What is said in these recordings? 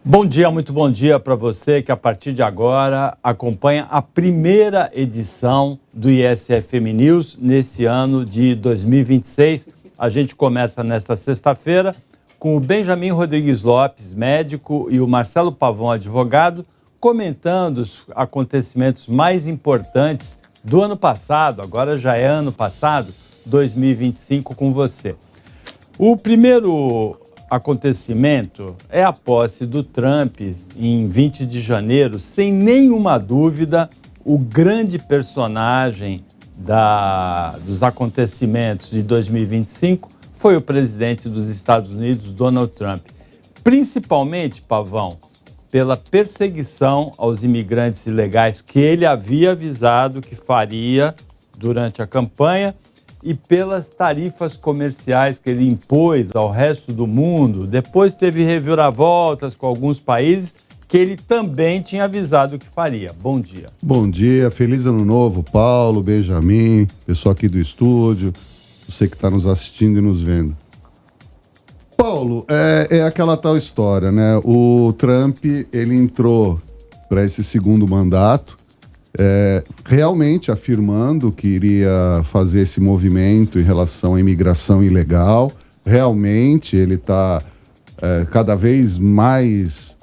Bom dia, muito bom dia para você que a partir de agora acompanha a primeira edição do ISFM News nesse ano de 2026. A gente começa nesta sexta-feira com o Benjamin Rodrigues Lopes, médico, e o Marcelo Pavão, advogado, comentando os acontecimentos mais importantes do ano passado, agora já é ano passado, 2025, com você. O primeiro acontecimento é a posse do Trump em 20 de janeiro, sem nenhuma dúvida, o grande personagem dos acontecimentos de 2025 foi o presidente dos Estados Unidos, Donald Trump. Principalmente, Pavão, pela perseguição aos imigrantes ilegais que ele havia avisado que faria durante a campanha, e pelas tarifas comerciais que ele impôs ao resto do mundo. Depois teve reviravoltas com alguns países que ele também tinha avisado que faria. Bom dia. Bom dia, feliz ano novo, Paulo, Benjamin, pessoal aqui do estúdio, você que está nos assistindo e nos vendo. Paulo, é aquela tal história, né? O Trump, ele entrou para esse segundo mandato, realmente afirmando que iria fazer esse movimento em relação à imigração ilegal. Realmente ele está cada vez mais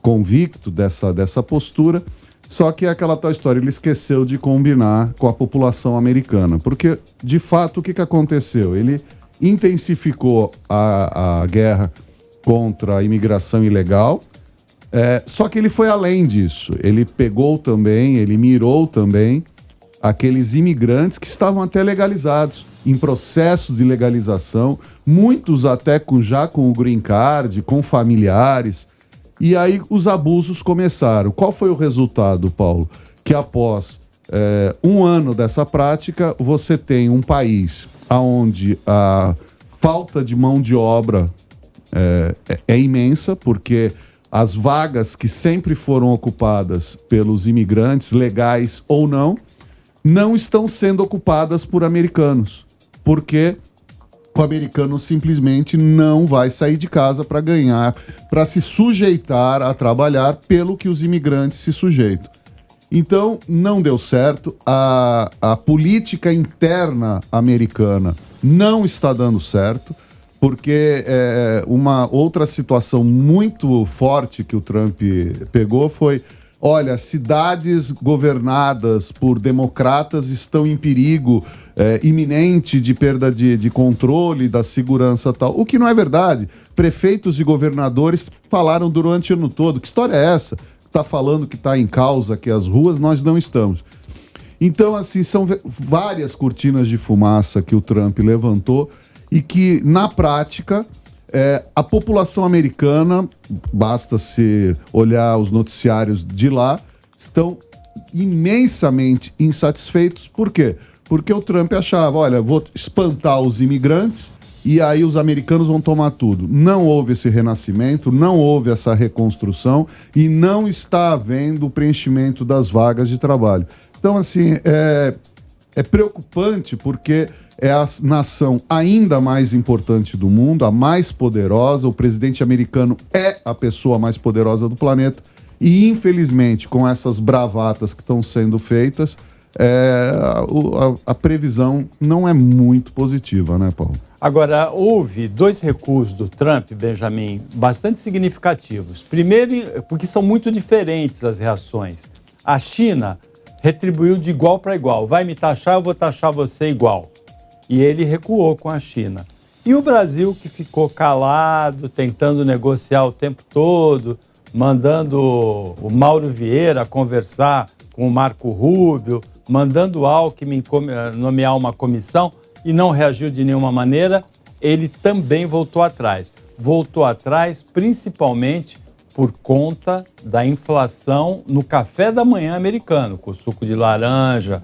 convicto dessa postura, só que é aquela tal história, ele esqueceu de combinar com a população americana, porque de fato o que aconteceu? Ele intensificou a guerra contra a imigração ilegal. Só que ele foi além disso, ele pegou também, ele mirou também aqueles imigrantes que estavam até legalizados, em processo de legalização, muitos até já com o green card, com familiares, e aí os abusos começaram. Qual foi o resultado, Paulo? Que após um ano dessa prática, você tem um país onde a falta de mão de obra é imensa, porque as vagas que sempre foram ocupadas pelos imigrantes, legais ou não estão sendo ocupadas por americanos, porque o americano simplesmente não vai sair de casa para ganhar, para se sujeitar a trabalhar pelo que os imigrantes se sujeitam. Então, não deu certo, a política interna americana não está dando certo, porque uma outra situação muito forte que o Trump pegou foi, olha, cidades governadas por democratas estão em perigo iminente de perda de controle da segurança e tal, o que não é verdade. Prefeitos e governadores falaram durante o ano todo. Que história é essa? Está falando que está em causa aqui as ruas, nós não estamos. Então, assim, são várias cortinas de fumaça que o Trump levantou, e que, na prática, a população americana, basta se olhar os noticiários de lá, estão imensamente insatisfeitos. Por quê? Porque o Trump achava, olha, vou espantar os imigrantes e aí os americanos vão tomar tudo. Não houve esse renascimento, não houve essa reconstrução e não está havendo o preenchimento das vagas de trabalho. Então, assim, é preocupante porque é a nação ainda mais importante do mundo, a mais poderosa. O presidente americano é a pessoa mais poderosa do planeta e, infelizmente, com essas bravatas que estão sendo feitas, a previsão não é muito positiva, né, Paulo? Agora, houve dois recuos do Trump, Benjamin, bastante significativos. Primeiro, porque são muito diferentes as reações. A China retribuiu de igual para igual. Vai me taxar, eu vou taxar você igual. E ele recuou com a China. E o Brasil, que ficou calado, tentando negociar o tempo todo, mandando o Mauro Vieira conversar com o Marco Rubio, mandando o Alckmin nomear uma comissão e não reagiu de nenhuma maneira, ele também voltou atrás. Voltou atrás principalmente por conta da inflação no café da manhã americano, com o suco de laranja,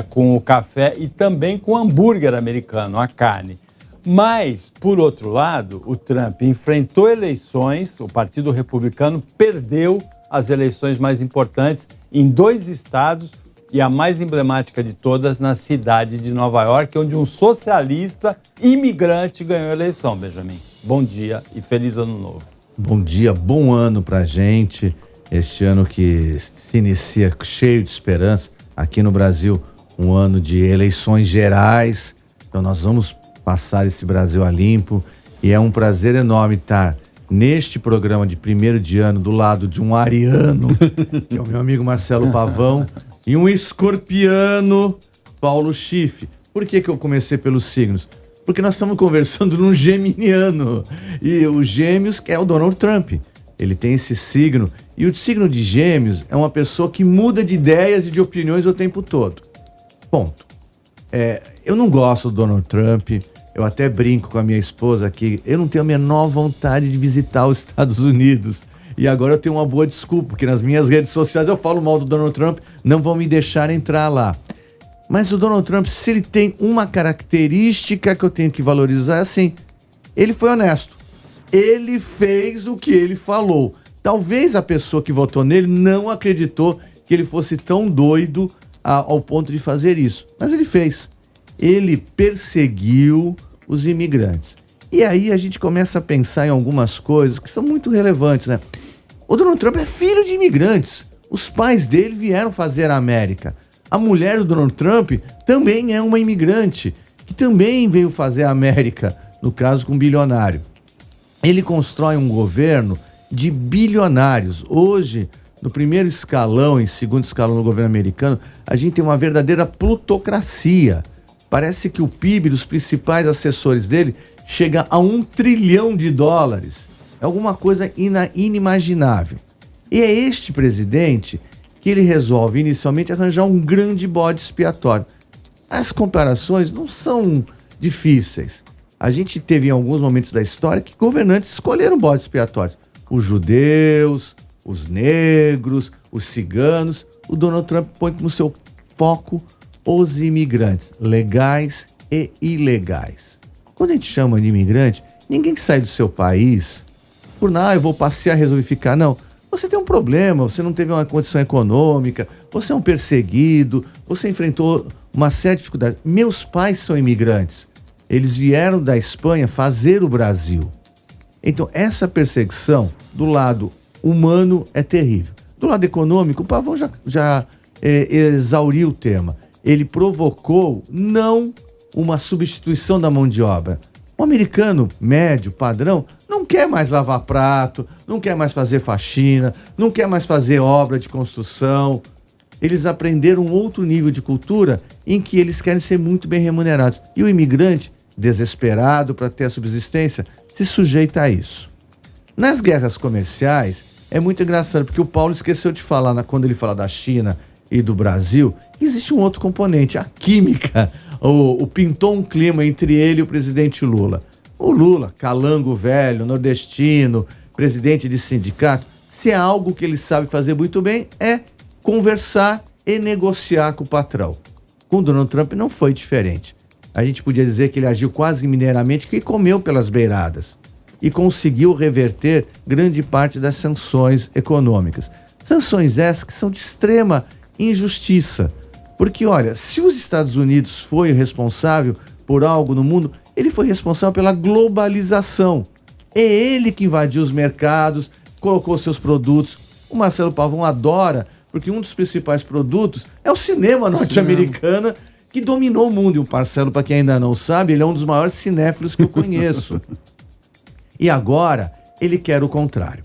com o café e também com o hambúrguer americano, a carne. Mas, por outro lado, o Trump enfrentou eleições, o Partido Republicano perdeu as eleições mais importantes em 2 estados e a mais emblemática de todas na cidade de Nova York, onde um socialista imigrante ganhou a eleição, Benjamin. Bom dia e feliz ano novo. Bom dia, bom ano pra gente. Este ano que se inicia cheio de esperança. Aqui no Brasil, um ano de eleições gerais. Então nós vamos passar esse Brasil a limpo. E é um prazer enorme estar neste programa de primeiro de ano do lado de um ariano, que é o meu amigo Marcelo Pavão, e um escorpiano, Paulo Schiff. Por que eu comecei pelos signos? Porque nós estamos conversando num geminiano. E o Gêmeos é o Donald Trump. Ele tem esse signo. E o signo de Gêmeos é uma pessoa que muda de ideias e de opiniões o tempo todo. Ponto. Eu não gosto do Donald Trump. Eu até brinco com a minha esposa que eu não tenho a menor vontade de visitar os Estados Unidos. E agora eu tenho uma boa desculpa, porque nas minhas redes sociais eu falo mal do Donald Trump, não vão me deixar entrar lá. Mas o Donald Trump, se ele tem uma característica que eu tenho que valorizar, é assim, ele foi honesto. Ele fez o que ele falou. Talvez a pessoa que votou nele não acreditou que ele fosse tão doido ao ponto de fazer isso. Mas ele fez. Ele perseguiu os imigrantes. E aí a gente começa a pensar em algumas coisas que são muito relevantes, né? O Donald Trump é filho de imigrantes. Os pais dele vieram fazer a América. A mulher do Donald Trump também é uma imigrante, que também veio fazer a América, no caso com um bilionário. Ele constrói um governo de bilionários. Hoje, no primeiro escalão e segundo escalão do governo americano, a gente tem uma verdadeira plutocracia. Parece que o PIB dos principais assessores dele chega a $1 trilhão. É alguma coisa inimaginável. E é este presidente que ele resolve inicialmente arranjar um grande bode expiatório. As comparações não são difíceis. A gente teve em alguns momentos da história que governantes escolheram bodes expiatórios. Os judeus, os negros, os ciganos. O Donald Trump põe como seu foco os imigrantes, legais e ilegais. Quando a gente chama de imigrante, ninguém que sai do seu país por eu vou passear, resolvi ficar, não. Você tem um problema, você não teve uma condição econômica, você é um perseguido, você enfrentou uma série de dificuldades. Meus pais são imigrantes. Eles vieram da Espanha fazer o Brasil. Então, essa perseguição do lado humano é terrível. Do lado econômico, o Pavão já exauriu o tema. Ele provocou não uma substituição da mão de obra. O americano médio, padrão, não quer mais lavar prato, não quer mais fazer faxina, não quer mais fazer obra de construção. Eles aprenderam um outro nível de cultura em que eles querem ser muito bem remunerados. E o imigrante, desesperado para ter a subsistência, se sujeita a isso. Nas guerras comerciais, é muito engraçado, porque o Paulo esqueceu de falar, quando ele fala da China e do Brasil, existe um outro componente, a química. Pintou um clima entre ele e o presidente Lula. O Lula, calango velho, nordestino, presidente de sindicato, se é algo que ele sabe fazer muito bem, é conversar e negociar com o patrão. Com o Donald Trump não foi diferente. A gente podia dizer que ele agiu quase mineiramente, que comeu pelas beiradas e conseguiu reverter grande parte das sanções econômicas. Sanções essas que são de extrema injustiça. Porque, olha, se os Estados Unidos foi responsável por algo no mundo, ele foi responsável pela globalização. É ele que invadiu os mercados, colocou seus produtos. O Marcelo Pavão adora, porque um dos principais produtos é o cinema norte-americano, que dominou o mundo. E o Marcelo, para quem ainda não sabe, ele é um dos maiores cinéfilos que eu conheço. E agora, ele quer o contrário.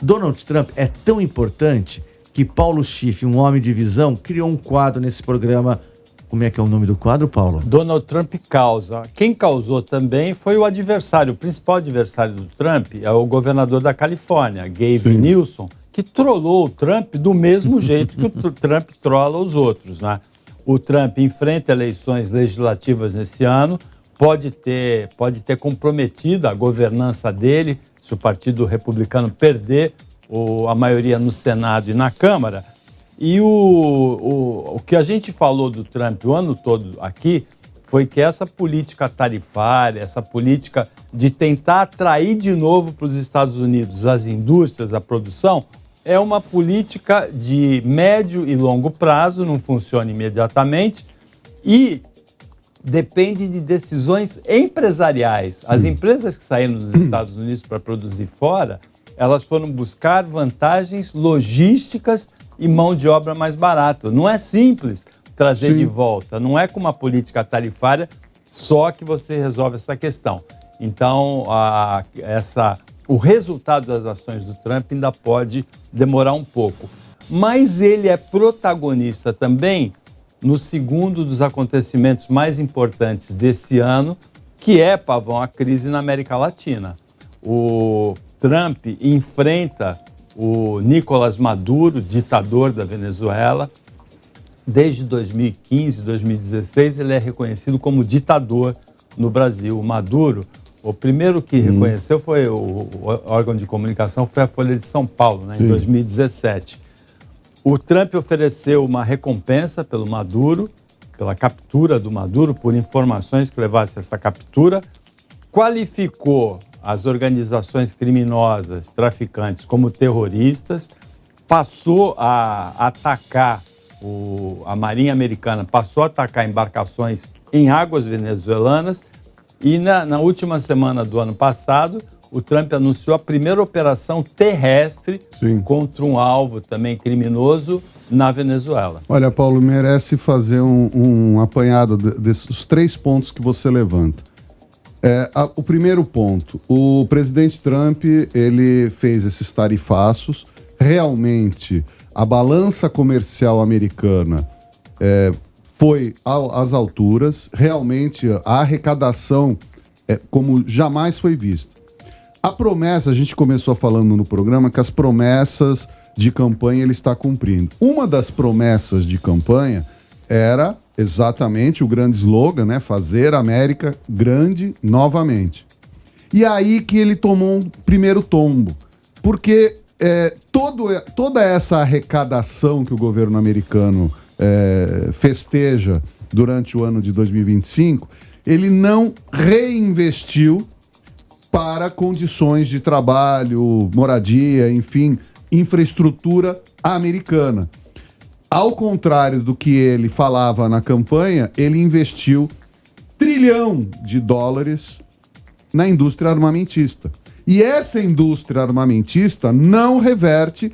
Donald Trump é tão importante que Paulo Schiff, um homem de visão, criou um quadro nesse programa. Como é que é o nome do quadro, Paulo? Donald Trump causa. Quem causou também foi o adversário. O principal adversário do Trump é o governador da Califórnia, Gavin Newsom, que trollou o Trump do mesmo jeito que o Trump trola os outros, né? O Trump enfrenta eleições legislativas nesse ano, pode ter comprometido a governança dele, se o Partido Republicano perder a maioria no Senado e na Câmara. E o que a gente falou do Trump o ano todo aqui foi que essa política tarifária, essa política de tentar atrair de novo para os Estados Unidos as indústrias, a produção, é uma política de médio e longo prazo, não funciona imediatamente e depende de decisões empresariais. As empresas que saíram dos Estados Unidos para produzir fora, elas foram buscar vantagens logísticas e mão de obra mais barata. Não é simples trazer de volta, não é com uma política tarifária só que você resolve essa questão. Então, o resultado das ações do Trump ainda pode demorar um pouco. Mas ele é protagonista também no segundo dos acontecimentos mais importantes desse ano, que é, Pavão, a crise na América Latina. O Trump enfrenta o Nicolás Maduro, ditador da Venezuela. Desde 2015, 2016, ele é reconhecido como ditador no Brasil. O Maduro, o primeiro que reconheceu foi o órgão de comunicação, foi a Folha de São Paulo, né, em 2017. O Trump ofereceu uma recompensa pelo Maduro, pela captura do Maduro, por informações que levassem a essa captura, qualificou as organizações criminosas, traficantes, como terroristas, passou a atacar, a Marinha Americana passou a atacar embarcações em águas venezuelanas e na última semana do ano passado, o Trump anunciou a primeira operação terrestre contra um alvo também criminoso na Venezuela. Olha, Paulo, merece fazer um apanhado desses 3 pontos que você levanta. O primeiro ponto, o presidente Trump, ele fez esses tarifaços. Realmente, a balança comercial americana foi às alturas. Realmente, a arrecadação como jamais foi vista. A promessa, a gente começou falando no programa que as promessas de campanha ele está cumprindo. Uma das promessas de campanha era exatamente o grande slogan, né? Fazer a América grande novamente. E aí que ele tomou um primeiro tombo. Porque toda essa arrecadação que o governo americano festeja durante o ano de 2025, ele não reinvestiu para condições de trabalho, moradia, enfim, infraestrutura americana. Ao contrário do que ele falava na campanha, ele investiu $1 trilhão na indústria armamentista. E essa indústria armamentista não reverte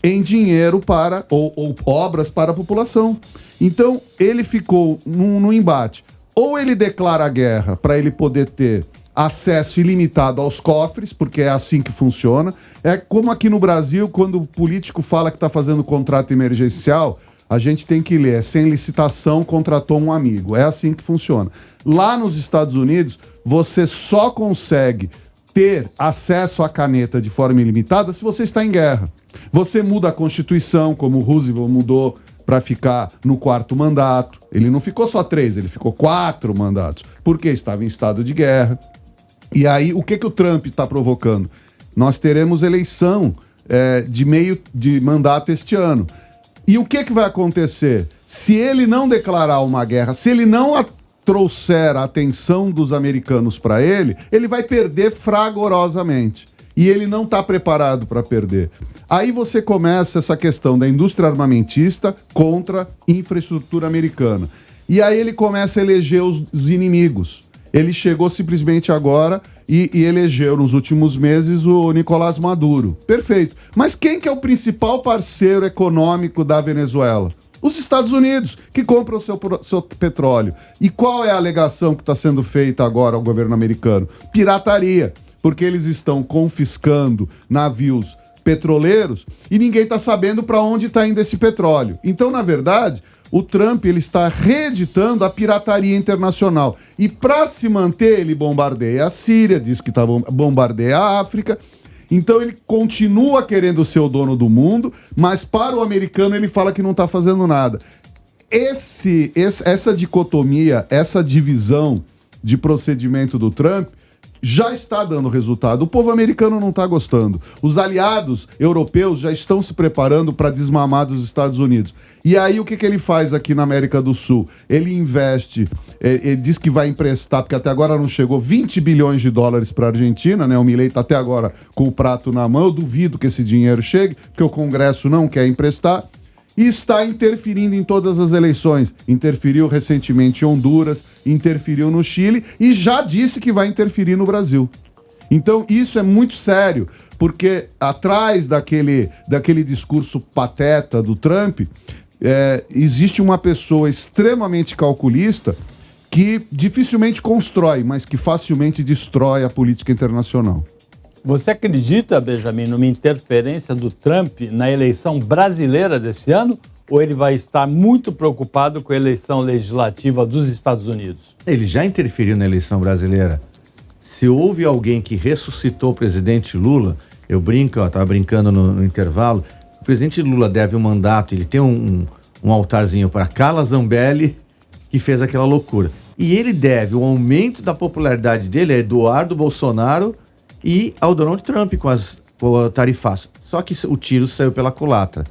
em dinheiro para ou obras para a população. Então, ele ficou no embate. Ou ele declara a guerra para ele poder ter acesso ilimitado aos cofres, porque é assim que funciona. É como aqui no Brasil, quando o político fala que está fazendo contrato emergencial, a gente tem que ler, sem licitação, contratou um amigo. É assim que funciona. Lá nos Estados Unidos, você só consegue ter acesso à caneta de forma ilimitada se você está em guerra. Você muda a Constituição, como o Roosevelt mudou para ficar no 4º mandato. Ele não ficou só 3, ele ficou 4 mandatos, porque estava em estado de guerra. E aí, o que o Trump está provocando? Nós teremos eleição de meio de mandato este ano. E o que vai acontecer? Se ele não declarar uma guerra, se ele não trouxer a atenção dos americanos para ele, ele vai perder fragorosamente. E ele não está preparado para perder. Aí você começa essa questão da indústria armamentista contra infraestrutura americana. E aí ele começa a eleger os inimigos. Ele chegou simplesmente agora e elegeu nos últimos meses o Nicolás Maduro. Perfeito. Mas quem que é o principal parceiro econômico da Venezuela? Os Estados Unidos, que compram o seu petróleo. E qual é a alegação que está sendo feita agora ao governo americano? Pirataria. Porque eles estão confiscando navios petroleiros e ninguém está sabendo para onde está indo esse petróleo. Então, na verdade, o Trump ele está reeditando a pirataria internacional. E para se manter, ele bombardeia a Síria, diz que bombardeia a África. Então ele continua querendo ser o dono do mundo, mas para o americano ele fala que não está fazendo nada. Essa dicotomia, essa divisão de procedimento do Trump já está dando resultado. O povo americano não está gostando. Os aliados europeus já estão se preparando para desmamar dos Estados Unidos. E aí o que ele faz aqui na América do Sul? Ele investe, ele diz que vai emprestar, porque até agora não chegou, $20 bilhões para a Argentina, né? O Milei está até agora com o prato na mão. Eu duvido que esse dinheiro chegue, porque o Congresso não quer emprestar. E está interferindo em todas as eleições. Interferiu recentemente em Honduras, interferiu no Chile e já disse que vai interferir no Brasil. Então, isso é muito sério, porque atrás daquele discurso pateta do Trump, existe uma pessoa extremamente calculista que dificilmente constrói, mas que facilmente destrói a política internacional. Você acredita, Benjamin, numa interferência do Trump na eleição brasileira desse ano? Ou ele vai estar muito preocupado com a eleição legislativa dos Estados Unidos? Ele já interferiu na eleição brasileira. Se houve alguém que ressuscitou o presidente Lula, eu brinco, estava brincando no intervalo, o presidente Lula deve um mandato, ele tem um altarzinho para Carla Zambelli, que fez aquela loucura. E ele deve o aumento da popularidade dele a Eduardo Bolsonaro e ao Donald Trump com o tarifaço. Só que o tiro saiu pela culatra.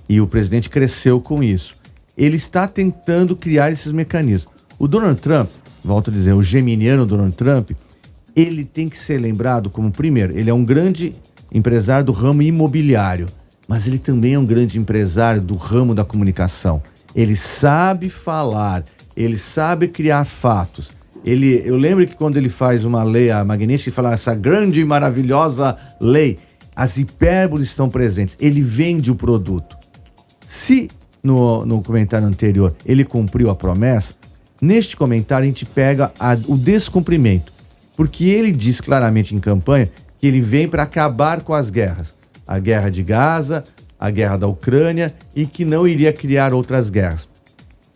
E o presidente cresceu com isso. Ele está tentando criar esses mecanismos. O Donald Trump, volto a dizer, o geminiano Donald Trump, ele tem que ser lembrado como, primeiro, ele é um grande empresário do ramo imobiliário, mas ele também é um grande empresário do ramo da comunicação. Ele sabe falar, ele sabe criar fatos. Eu lembro que quando ele faz uma lei, a magnífica, ele fala essa grande e maravilhosa lei, as hipérboles estão presentes. Ele vende o produto. Se no comentário anterior ele cumpriu a promessa, neste comentário a gente pega o descumprimento. Porque ele diz claramente em campanha que ele vem para acabar com as guerras. A guerra de Gaza, a guerra da Ucrânia e que não iria criar outras guerras.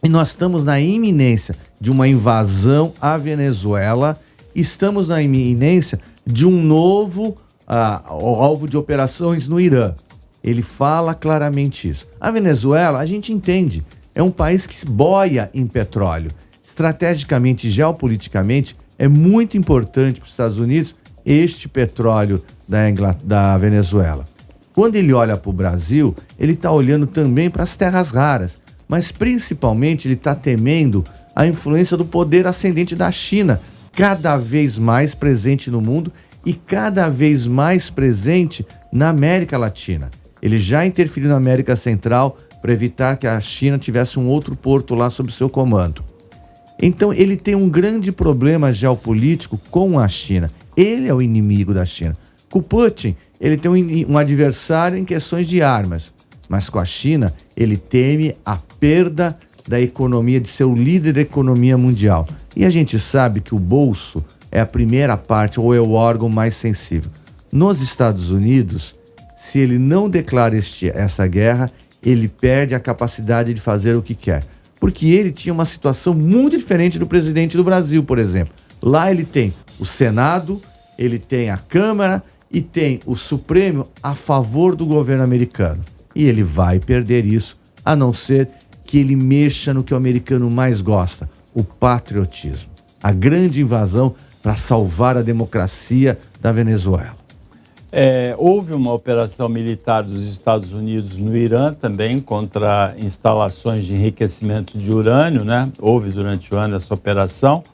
E nós estamos na iminência de uma invasão à Venezuela, estamos na iminência de um novo alvo de operações no Irã. Ele fala claramente isso. A Venezuela, a gente entende, é um país que se boia em petróleo. Estrategicamente e geopoliticamente, é muito importante para os Estados Unidos este petróleo da Venezuela. Quando ele olha para o Brasil, ele está olhando também para as terras raras, mas principalmente ele está temendo a influência do poder ascendente da China, cada vez mais presente no mundo e cada vez mais presente na América Latina. Ele já interferiu na América Central para evitar que a China tivesse um outro porto lá sob seu comando. Então ele tem um grande problema geopolítico com a China. Ele é o inimigo da China. Com o Putin, ele tem um adversário em questões de armas. Mas com a China, ele teme a perda da economia, de ser o líder da economia mundial. E a gente sabe que o bolso é a primeira parte ou é o órgão mais sensível. Nos Estados Unidos, se ele não declara essa guerra, ele perde a capacidade de fazer o que quer. Porque ele tinha uma situação muito diferente do presidente do Brasil, por exemplo. Lá ele tem o Senado, ele tem a Câmara e tem o Supremo a favor do governo americano. E ele vai perder isso, a não ser que ele mexa no que o americano mais gosta, o patriotismo. A grande invasão para salvar a democracia da Venezuela. Houve uma operação militar dos Estados Unidos no Irã também contra instalações de enriquecimento de urânio, né? Houve durante o ano essa operação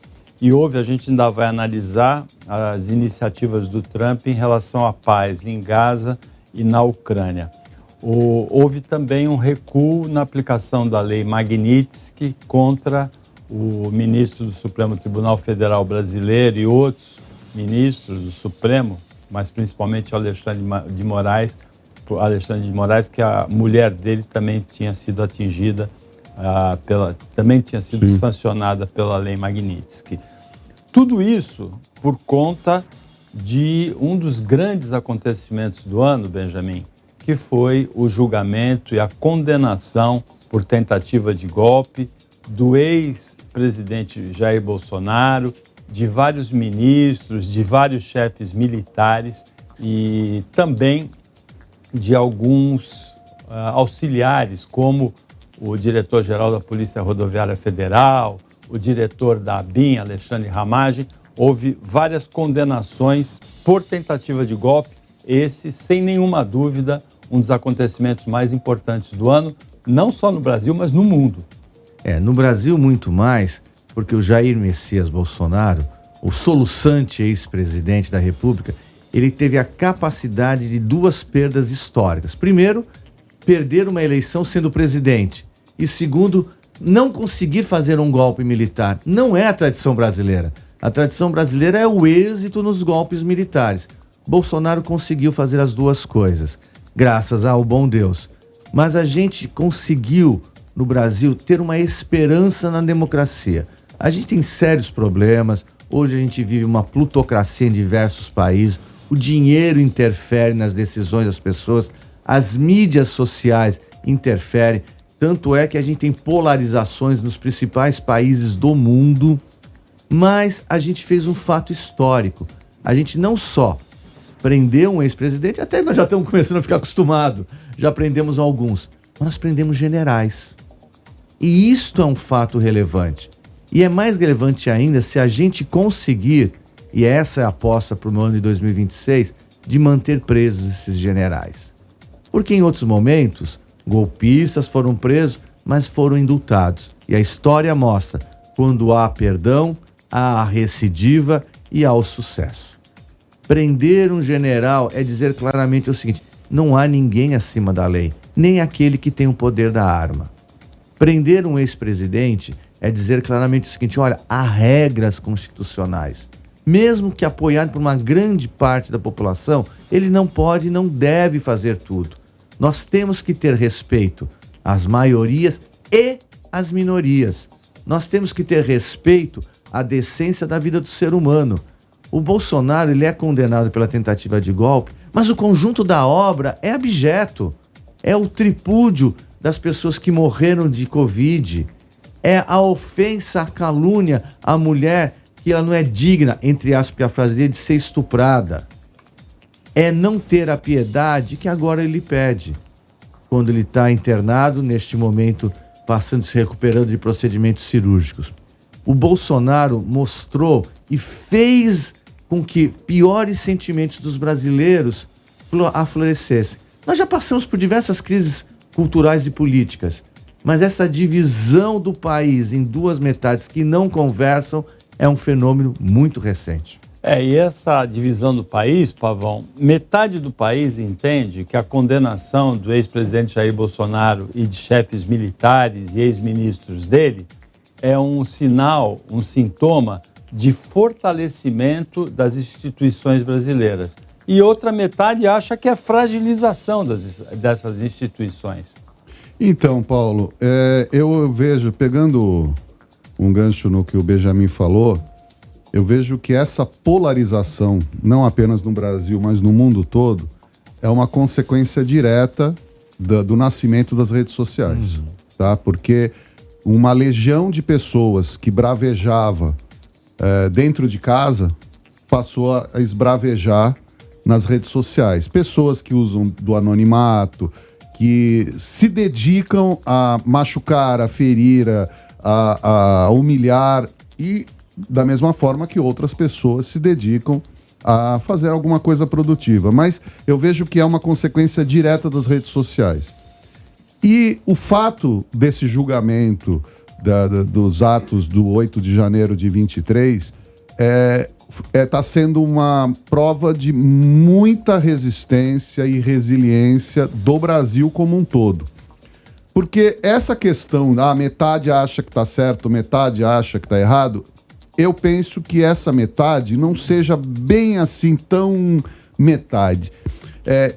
e a gente ainda vai analisar as iniciativas do Trump em relação à paz em Gaza e na Ucrânia. Houve também um recuo na aplicação da lei Magnitsky contra o ministro do Supremo Tribunal Federal Brasileiro e outros ministros do Supremo, mas principalmente o Alexandre de Moraes, que a mulher dele também tinha sido atingida, também tinha sido sancionada pela lei Magnitsky. Tudo isso por conta de um dos grandes acontecimentos do ano, Benjamin, que foi o julgamento e a condenação por tentativa de golpe do ex-presidente Jair Bolsonaro, de vários ministros, de vários chefes militares e também de alguns auxiliares, como o diretor-geral da Polícia Rodoviária Federal, o diretor da ABIN, Alexandre Ramagem. Houve várias condenações por tentativa de golpe. Esse, sem nenhuma dúvida, um dos acontecimentos mais importantes do ano, não só no Brasil, mas no mundo. No Brasil muito mais, porque o Jair Messias Bolsonaro, o soluçante ex-presidente da República, ele teve a capacidade de duas perdas históricas. Primeiro, perder uma eleição sendo presidente. E segundo, não conseguir fazer um golpe militar. Não é a tradição brasileira. A tradição brasileira é o êxito nos golpes militares. Bolsonaro conseguiu fazer as duas coisas, graças ao bom Deus. Mas a gente conseguiu, no Brasil, ter uma esperança na democracia. A gente tem sérios problemas. Hoje a gente vive uma plutocracia em diversos países. O dinheiro interfere nas decisões das pessoas. As mídias sociais interferem. Tanto é que a gente tem polarizações nos principais países do mundo. Mas a gente fez um fato histórico. A gente não só prendeu um ex-presidente, até nós já estamos começando a ficar acostumados. Já prendemos alguns. Mas nós prendemos generais. E isto é um fato relevante. E é mais relevante ainda se a gente conseguir, e essa é a aposta para o ano de 2026, de manter presos esses generais. Porque em outros momentos, golpistas foram presos, mas foram indultados. E a história mostra, quando há perdão, há a recidiva e há o sucesso. Prender um general é dizer claramente o seguinte: não há ninguém acima da lei, nem aquele que tem o poder da arma. Prender um ex-presidente é dizer claramente o seguinte: olha, há regras constitucionais. Mesmo que apoiado por uma grande parte da população, ele não pode e não deve fazer tudo. Nós temos que ter respeito às maiorias e às minorias. Nós temos que ter respeito à decência da vida do ser humano. O Bolsonaro, ele é condenado pela tentativa de golpe, mas o conjunto da obra é abjeto. É o tripúdio das pessoas que morreram de Covid. É a ofensa, a calúnia à mulher que ela não é digna, entre aspas, porque a frase dele, de ser estuprada. É não ter a piedade que agora ele pede. Quando ele está internado, neste momento, se recuperando de procedimentos cirúrgicos. O Bolsonaro mostrou e fez com que piores sentimentos dos brasileiros aflorescessem. Nós já passamos por diversas crises culturais e políticas, mas essa divisão do país em duas metades que não conversam é um fenômeno muito recente. E essa divisão do país, Pavão, metade do país entende que a condenação do ex-presidente Jair Bolsonaro e de chefes militares e ex-ministros dele é um sinal, um sintoma de fortalecimento das instituições brasileiras. E outra metade acha que é fragilização dessas instituições. Então, Paulo, eu vejo, pegando um gancho no que o Benjamin falou, eu vejo que essa polarização, não apenas no Brasil, mas no mundo todo, é uma consequência direta do nascimento das redes sociais. Tá? Porque uma legião de pessoas que bravejava dentro de casa passou a esbravejar nas redes sociais. Pessoas que usam do anonimato, que se dedicam a machucar, a ferir, a humilhar, e da mesma forma que outras pessoas se dedicam a fazer alguma coisa produtiva. Mas eu vejo que é uma consequência direta das redes sociais. E o fato desse julgamento dos atos do 8 de janeiro de 23 está sendo uma prova de muita resistência e resiliência do Brasil como um todo. Porque essa questão, metade acha que está certo, metade acha que está errado, eu penso que essa metade não seja bem assim tão metade.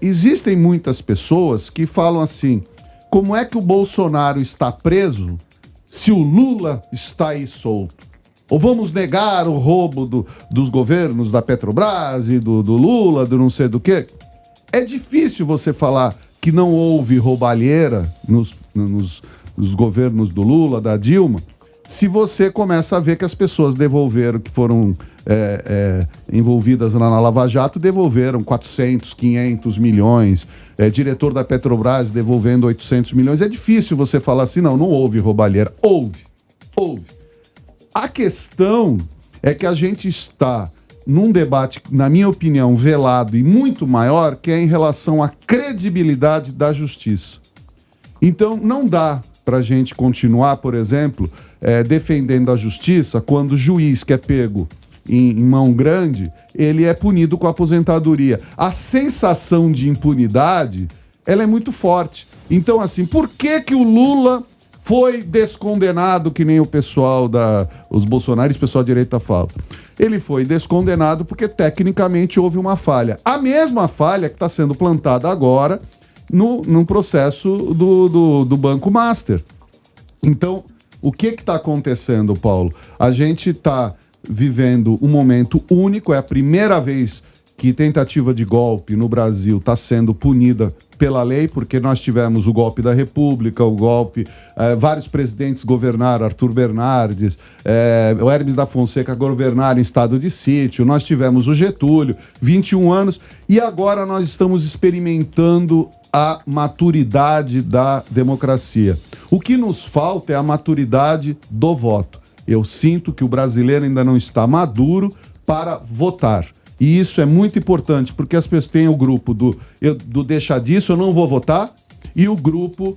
Existem muitas pessoas que falam assim: como é que o Bolsonaro está preso se o Lula está aí solto? Ou vamos negar o roubo dos governos da Petrobras e do Lula, do não sei do quê? É difícil você falar que não houve roubalheira nos governos do Lula, da Dilma, se você começa a ver que as pessoas devolveram, que foram envolvidas lá na Lava Jato, devolveram 400, 500 milhões, diretor da Petrobras devolvendo 800 milhões. É difícil você falar assim: não houve roubalheira. Houve. A questão é que a gente está num debate, na minha opinião, velado e muito maior, que é em relação à credibilidade da justiça. Então, não dá para a gente continuar, por exemplo, defendendo a justiça quando o juiz que é pego em mão grande, ele é punido com aposentadoria. A sensação de impunidade, ela é muito forte. Então, assim, por que o Lula foi descondenado, que nem o pessoal os bolsonaristas, o pessoal da direita fala. Ele foi descondenado porque tecnicamente houve uma falha. A mesma falha que está sendo plantada agora no processo do Banco Master. Então, o que está acontecendo, Paulo? A gente está vivendo um momento único, é a primeira vez que tentativa de golpe no Brasil está sendo punida pela lei, porque nós tivemos o golpe da República, vários presidentes governaram, Arthur Bernardes, o Hermes da Fonseca governaram em estado de sítio, nós tivemos o Getúlio, 21 anos, e agora nós estamos experimentando a maturidade da democracia. O que nos falta é a maturidade do voto. Eu sinto que o brasileiro ainda não está maduro para votar. E isso é muito importante, porque as pessoas têm o grupo do deixa disso, eu não vou votar, e o grupo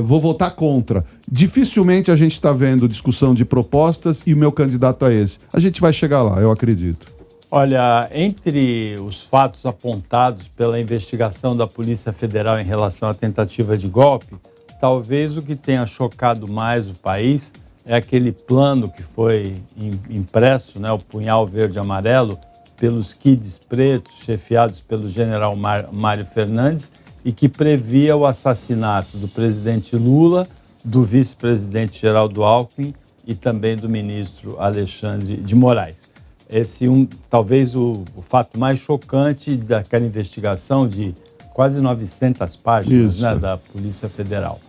vou votar contra. Dificilmente a gente está vendo discussão de propostas e o meu candidato é esse. A gente vai chegar lá, eu acredito. Olha, entre os fatos apontados pela investigação da Polícia Federal em relação à tentativa de golpe, talvez o que tenha chocado mais o país é aquele plano que foi impresso, né, o punhal verde e amarelo, pelos kids pretos, chefiados pelo general Mário Fernandes, e que previa o assassinato do presidente Lula, do vice-presidente Geraldo Alckmin e também do ministro Alexandre de Moraes. Esse talvez o fato mais chocante daquela investigação de quase 900 páginas, né, da Polícia Federal.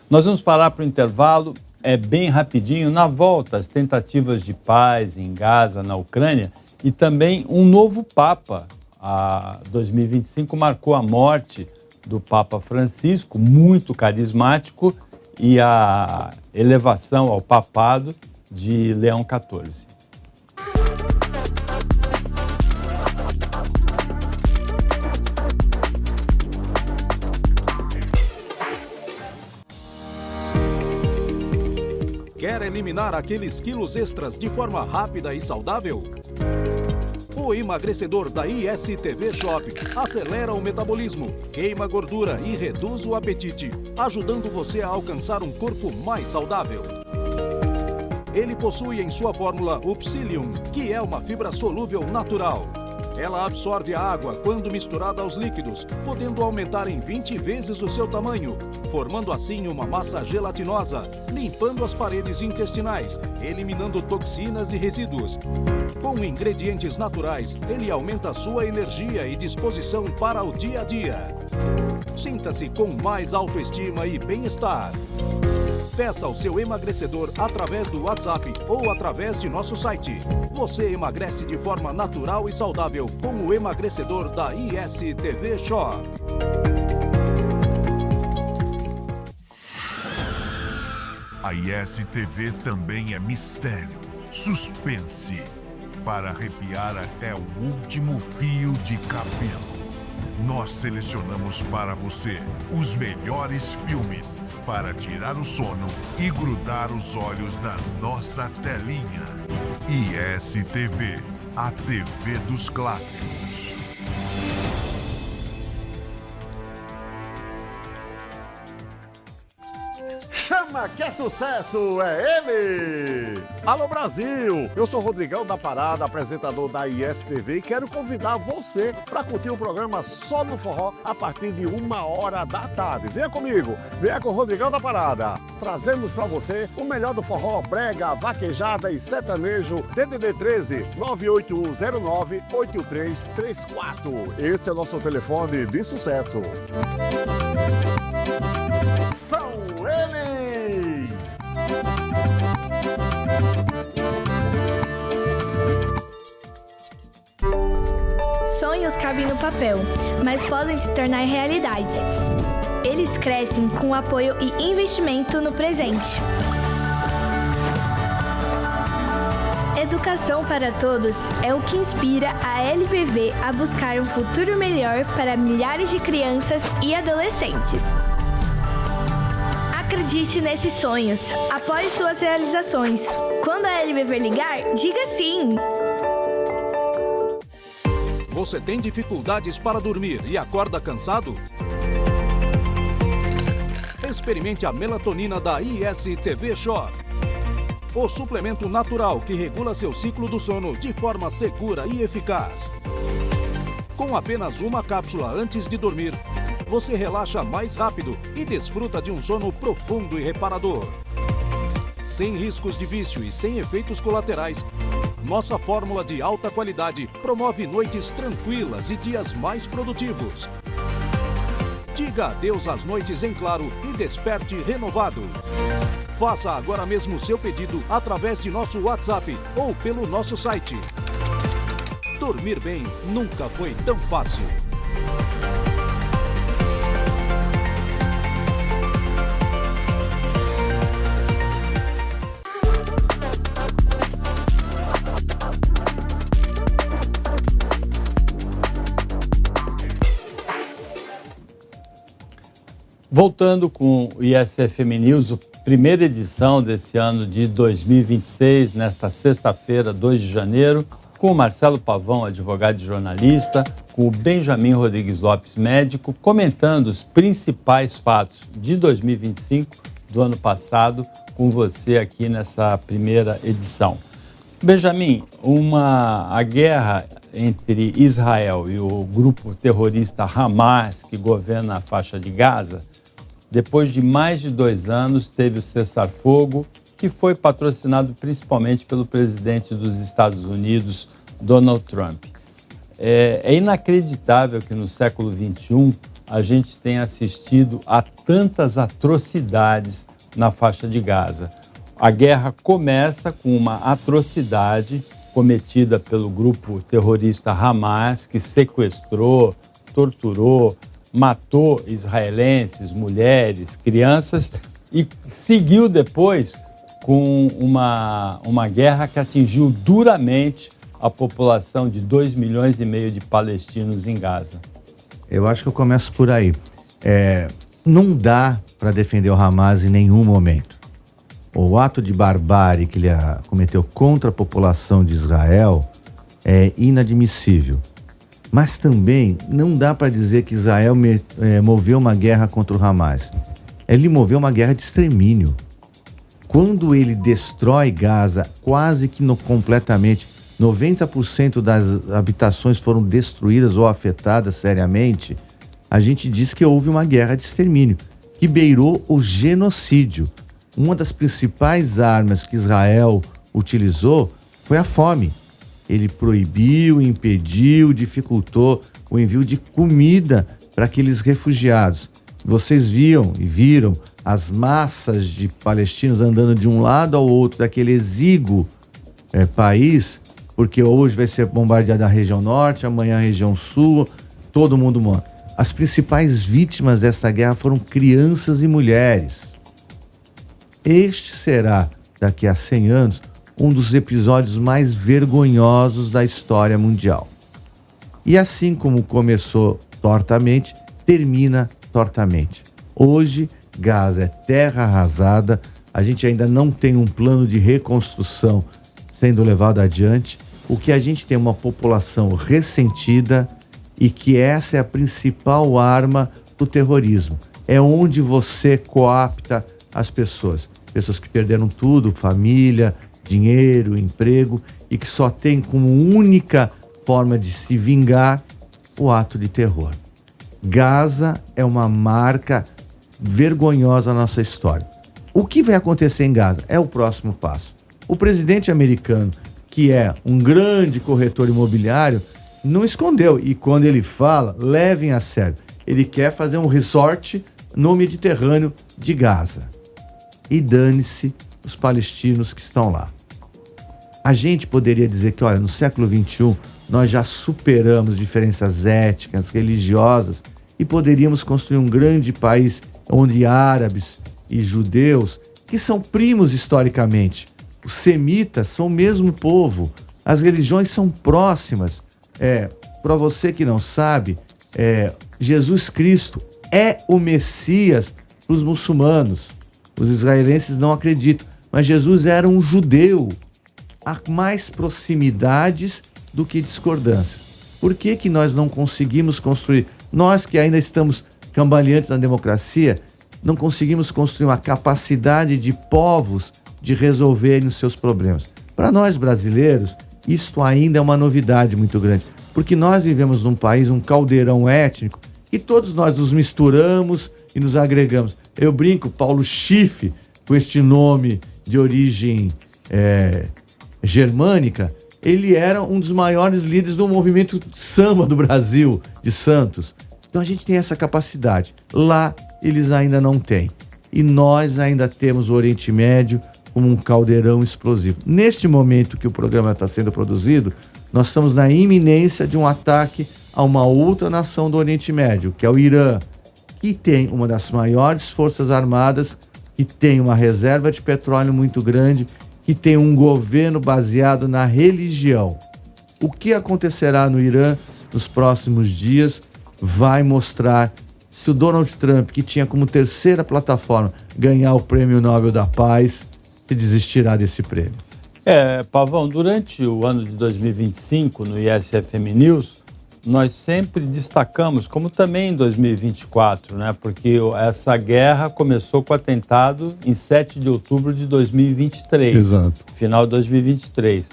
Nós vamos parar para o intervalo. É bem rapidinho. Na volta, as tentativas de paz em Gaza, na Ucrânia, e também um novo Papa. 2025 marcou a morte do Papa Francisco, muito carismático, e a elevação ao papado de Leão XIV. Quer eliminar aqueles quilos extras de forma rápida e saudável? O emagrecedor da ISTV Shop acelera o metabolismo, queima gordura e reduz o apetite, ajudando você a alcançar um corpo mais saudável. Ele possui em sua fórmula o Psyllium, que é uma fibra solúvel natural. Ela absorve a água quando misturada aos líquidos, podendo aumentar em 20 vezes o seu tamanho, formando assim uma massa gelatinosa, limpando as paredes intestinais, eliminando toxinas e resíduos. Com ingredientes naturais, ele aumenta sua energia e disposição para o dia a dia. Sinta-se com mais autoestima e bem-estar. Peça o seu emagrecedor através do WhatsApp ou através de nosso site. Você emagrece de forma natural e saudável com o emagrecedor da ISTV Shop. A ISTV também é mistério, suspense, para arrepiar até o último fio de cabelo. Nós selecionamos para você os melhores filmes para tirar o sono e grudar os olhos na nossa telinha. ISTV, a TV dos clássicos. Chama que é sucesso, é ele! Alô Brasil, eu sou Rodrigão da Parada, apresentador da ISTV e quero convidar você para curtir o programa Só no Forró a partir de 1h da tarde. Venha comigo, venha com o Rodrigão da Parada. Trazemos para você o melhor do forró, brega, vaquejada e sertanejo. DDD 13 98109 8334. Esse é o nosso telefone de sucesso. São eles! Sonhos cabem no papel, mas podem se tornar realidade. Eles crescem com apoio e investimento no presente. Educação para todos é o que inspira a LBV a buscar um futuro melhor para milhares de crianças e adolescentes. Acredite nesses sonhos, apoie suas realizações. Quando a LBV ligar, diga sim! Você tem dificuldades para dormir e acorda cansado? Experimente a melatonina da ISTV Shop. O suplemento natural que regula seu ciclo do sono de forma segura e eficaz. Com apenas uma cápsula antes de dormir, você relaxa mais rápido e desfruta de um sono profundo e reparador. Sem riscos de vício e sem efeitos colaterais, nossa fórmula de alta qualidade promove noites tranquilas e dias mais produtivos. Diga adeus às noites em claro e desperte renovado. Faça agora mesmo seu pedido através de nosso WhatsApp ou pelo nosso site. Dormir bem nunca foi tão fácil. Voltando com o ISFM News, primeira edição desse ano de 2026, nesta sexta-feira, 2 de janeiro, com o Marcelo Pavão, advogado e jornalista, com o Benjamin Rodrigues Lopes, médico, comentando os principais fatos de 2025 do ano passado, com você aqui nessa primeira edição. Benjamin, a guerra entre Israel e o grupo terrorista Hamas, que governa a faixa de Gaza, depois de mais de 2 anos, teve o cessar-fogo, que foi patrocinado principalmente pelo presidente dos Estados Unidos, Donald Trump. É inacreditável que no século XXI a gente tenha assistido a tantas atrocidades na faixa de Gaza. A guerra começa com uma atrocidade cometida pelo grupo terrorista Hamas, que sequestrou, torturou, matou israelenses, mulheres, crianças, e seguiu depois com uma guerra que atingiu duramente a população de 2,5 milhões de palestinos em Gaza. Eu acho que eu começo por aí. Não dá para defender o Hamas em nenhum momento. O ato de barbárie que ele cometeu contra a população de Israel é inadmissível. Mas também não dá para dizer que Israel moveu uma guerra contra o Hamas. Ele moveu uma guerra de extermínio. Quando ele destrói Gaza quase que completamente, 90% das habitações foram destruídas ou afetadas seriamente, a gente diz que houve uma guerra de extermínio, que beirou o genocídio. Uma das principais armas que Israel utilizou foi a fome. Ele proibiu, impediu, dificultou o envio de comida para aqueles refugiados. Vocês viram as massas de palestinos andando de um lado ao outro daquele exíguo país, porque hoje vai ser bombardeada a região norte, amanhã a região sul, todo mundo morre. As principais vítimas dessa guerra foram crianças e mulheres. Este será, daqui a 100 anos, um dos episódios mais vergonhosos da história mundial. E assim como começou tortamente, termina tortamente. Hoje, Gaza é terra arrasada, a gente ainda não tem um plano de reconstrução sendo levado adiante. O que a gente tem é uma população ressentida e que essa é a principal arma do terrorismo. É onde você coapta as pessoas. Pessoas que perderam tudo, família, dinheiro, emprego, e que só tem como única forma de se vingar o ato de terror. Gaza é uma marca vergonhosa na nossa história. O que vai acontecer em Gaza é o próximo passo. O presidente americano, que é um grande corretor imobiliário, não escondeu, e quando ele fala, levem a sério. Ele quer fazer um resort no Mediterrâneo de Gaza. E dane-se os palestinos que estão lá. A gente poderia dizer que, olha, no século XXI, nós já superamos diferenças étnicas, religiosas, e poderíamos construir um grande país onde árabes e judeus, que são primos historicamente, os semitas são o mesmo povo, as religiões são próximas. Para você que não sabe, Jesus Cristo é o Messias para os muçulmanos. Os israelenses não acreditam, mas Jesus era um judeu. Há mais proximidades do que discordâncias. Por que que nós não conseguimos construir? Nós que ainda estamos cambaleantes na democracia, não conseguimos construir uma capacidade de povos de resolverem os seus problemas. Para nós brasileiros, isto ainda é uma novidade muito grande, porque nós vivemos num país, um caldeirão étnico, e todos nós nos misturamos e nos agregamos. Eu brinco, Paulo Schiff, com este nome de origem germânica, ele era um dos maiores líderes do movimento samba do Brasil, de Santos. Então a gente tem essa capacidade. Lá eles ainda não têm. E nós ainda temos o Oriente Médio como um caldeirão explosivo. Neste momento que o programa está sendo produzido, nós estamos na iminência de um ataque a uma outra nação do Oriente Médio, que é o Irã, que tem uma das maiores forças armadas, que tem uma reserva de petróleo muito grande, que tem um governo baseado na religião. O que acontecerá no Irã nos próximos dias vai mostrar se o Donald Trump, que tinha como terceira plataforma ganhar o Prêmio Nobel da Paz, se desistirá desse prêmio. Pavão, durante o ano de 2025, no ISFM News, nós sempre destacamos, como também em 2024, né? Porque essa guerra começou com o atentado em 7 de outubro de 2023. Exato. Final de 2023.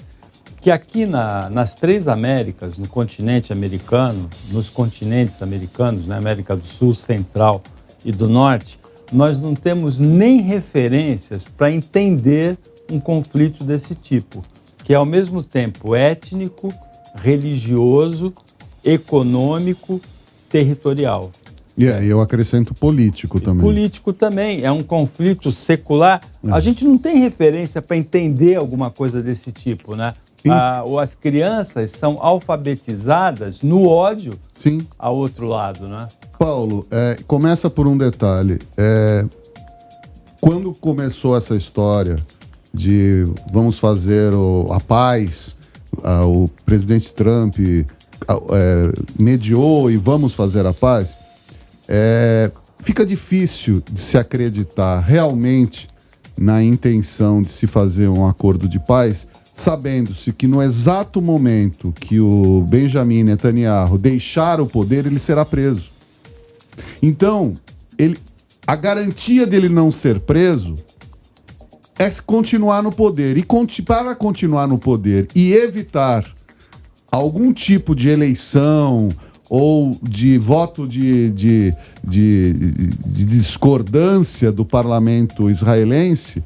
Que aqui nas três Américas, no continente americano, nos continentes americanos, na América do Sul, Central e do Norte, nós não temos nem referências para entender um conflito desse tipo, que é ao mesmo tempo étnico, religioso, econômico, territorial. E eu acrescento político também. Político também, é um conflito secular. A gente não tem referência para entender alguma coisa desse tipo, né? Ou as crianças são alfabetizadas no ódio ao outro lado, né? Paulo, começa por um detalhe. Quando começou essa história de vamos fazer a paz, o presidente Trump mediou e vamos fazer a paz, fica difícil de se acreditar realmente na intenção de se fazer um acordo de paz, sabendo-se que no exato momento que o Benjamin Netanyahu deixar o poder, ele será preso. Então, a garantia dele não ser preso é continuar no poder. E para continuar no poder e evitar algum tipo de eleição ou de voto de discordância do parlamento israelense,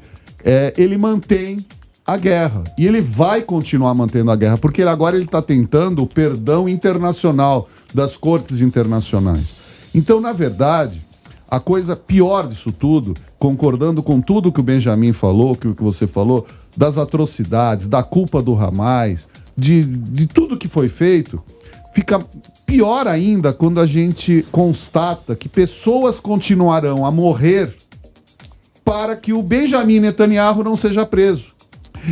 ele mantém a guerra. E ele vai continuar mantendo a guerra, porque agora ele está tentando o perdão internacional das cortes internacionais. Então, na verdade, a coisa pior disso tudo, concordando com tudo que o Benjamin falou, que você falou, das atrocidades, da culpa do Hamas, de tudo que foi feito, fica pior ainda quando a gente constata que pessoas continuarão a morrer para que o Benjamin Netanyahu não seja preso.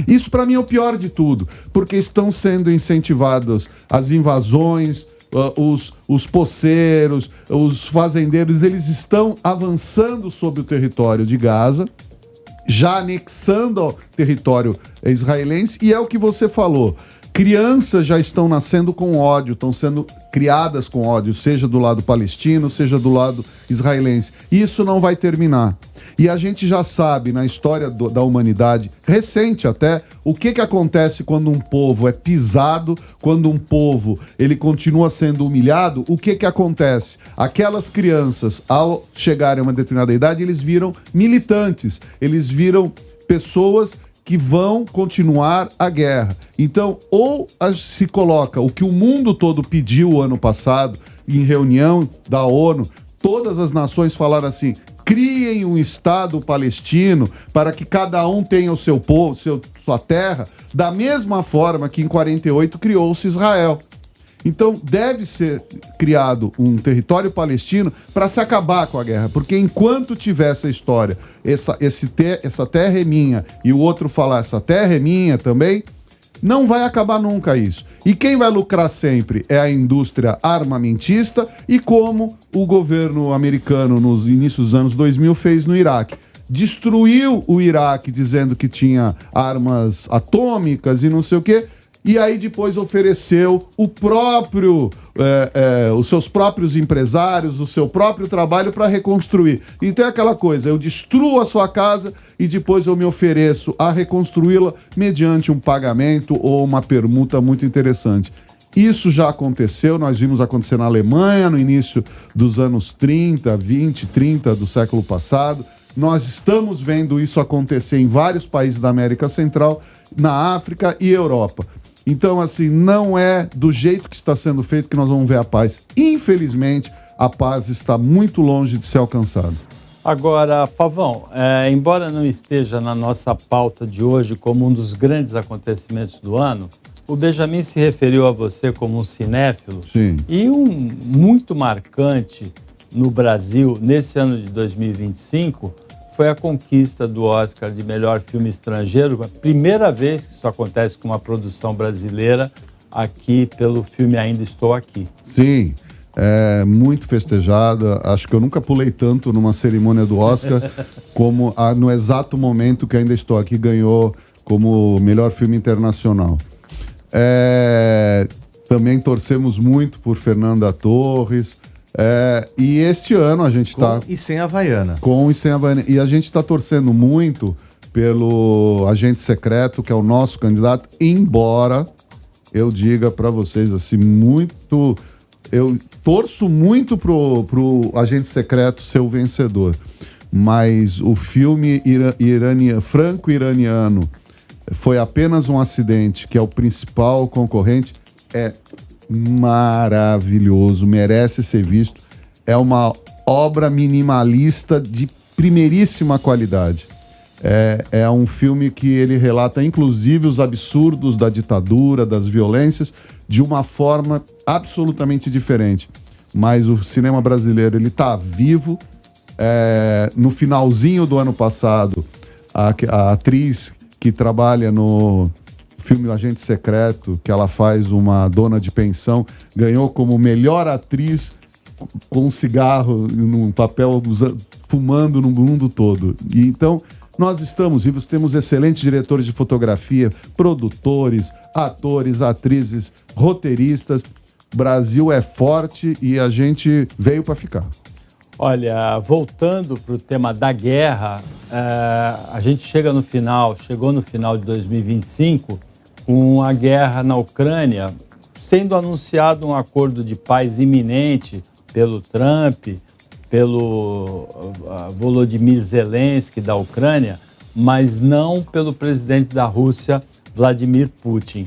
Isso para mim é o pior de tudo, porque estão sendo incentivadas as invasões, os poceiros, os fazendeiros, eles estão avançando sobre o território de Gaza, já anexando ao território israelense, e é o que você falou. Crianças já estão nascendo com ódio, estão sendo criadas com ódio, seja do lado palestino, seja do lado israelense. Isso não vai terminar. E a gente já sabe, na história da humanidade, recente até, o que acontece quando um povo é pisado, quando um povo ele continua sendo humilhado, o que acontece? Aquelas crianças, ao chegarem a uma determinada idade, eles viram militantes, eles viram pessoas que vão continuar a guerra. Então, ou se coloca o que o mundo todo pediu ano passado, em reunião da ONU, todas as nações falaram assim: criem um Estado palestino para que cada um tenha o seu povo, sua terra, da mesma forma que em 48 criou-se Israel. Então deve ser criado um território palestino para se acabar com a guerra, porque enquanto tiver essa história, essa terra é minha, e o outro falar essa terra é minha também, não vai acabar nunca isso. E quem vai lucrar sempre é a indústria armamentista, e como o governo americano nos inícios dos anos 2000 fez no Iraque. Destruiu o Iraque dizendo que tinha armas atômicas e não sei o quê, E aí depois ofereceu os seus próprios empresários, o seu próprio trabalho para reconstruir. Então é aquela coisa, eu destruo a sua casa e depois eu me ofereço a reconstruí-la mediante um pagamento ou uma permuta muito interessante. Isso já aconteceu, nós vimos acontecer na Alemanha no início dos anos 30 do século passado. Nós estamos vendo isso acontecer em vários países da América Central, na África e Europa. Então, assim, não é do jeito que está sendo feito que nós vamos ver a paz. Infelizmente, a paz está muito longe de ser alcançada. Agora, Pavão, embora não esteja na nossa pauta de hoje como um dos grandes acontecimentos do ano, o Benjamin se referiu a você como um cinéfilo. Sim. E um muito marcante no Brasil, nesse ano de 2025, foi a conquista do Oscar de melhor filme estrangeiro. A primeira vez que isso acontece com uma produção brasileira aqui pelo filme Ainda Estou Aqui. Sim, é muito festejada. Acho que eu nunca pulei tanto numa cerimônia do Oscar como no exato momento que Ainda Estou Aqui ganhou como melhor filme internacional. Também torcemos muito por Fernanda Torres. E este ano a gente está... Com e sem Havaiana. Com e sem Havaiana. E a gente está torcendo muito pelo Agente Secreto, que é o nosso candidato, embora eu diga para vocês assim, eu torço muito pro Agente Secreto ser o vencedor. Mas o filme franco-iraniano foi apenas um acidente, que é o principal concorrente, é maravilhoso, merece ser visto. É uma obra minimalista de primeiríssima qualidade. É um filme que ele relata, inclusive, os absurdos da ditadura, das violências, de uma forma absolutamente diferente. Mas o cinema brasileiro, ele está vivo. No finalzinho do ano passado, a atriz que trabalha no filme O Agente Secreto, que ela faz uma dona de pensão, ganhou como melhor atriz com um cigarro num papel, fumando no mundo todo. E então, nós estamos vivos, temos excelentes diretores de fotografia, produtores, atores, atrizes, roteiristas. Brasil é forte e a gente veio para ficar. Olha, voltando para o tema da guerra, a gente chegou no final de 2025 com a guerra na Ucrânia, sendo anunciado um acordo de paz iminente pelo Trump, pelo Volodymyr Zelensky da Ucrânia, mas não pelo presidente da Rússia, Vladimir Putin.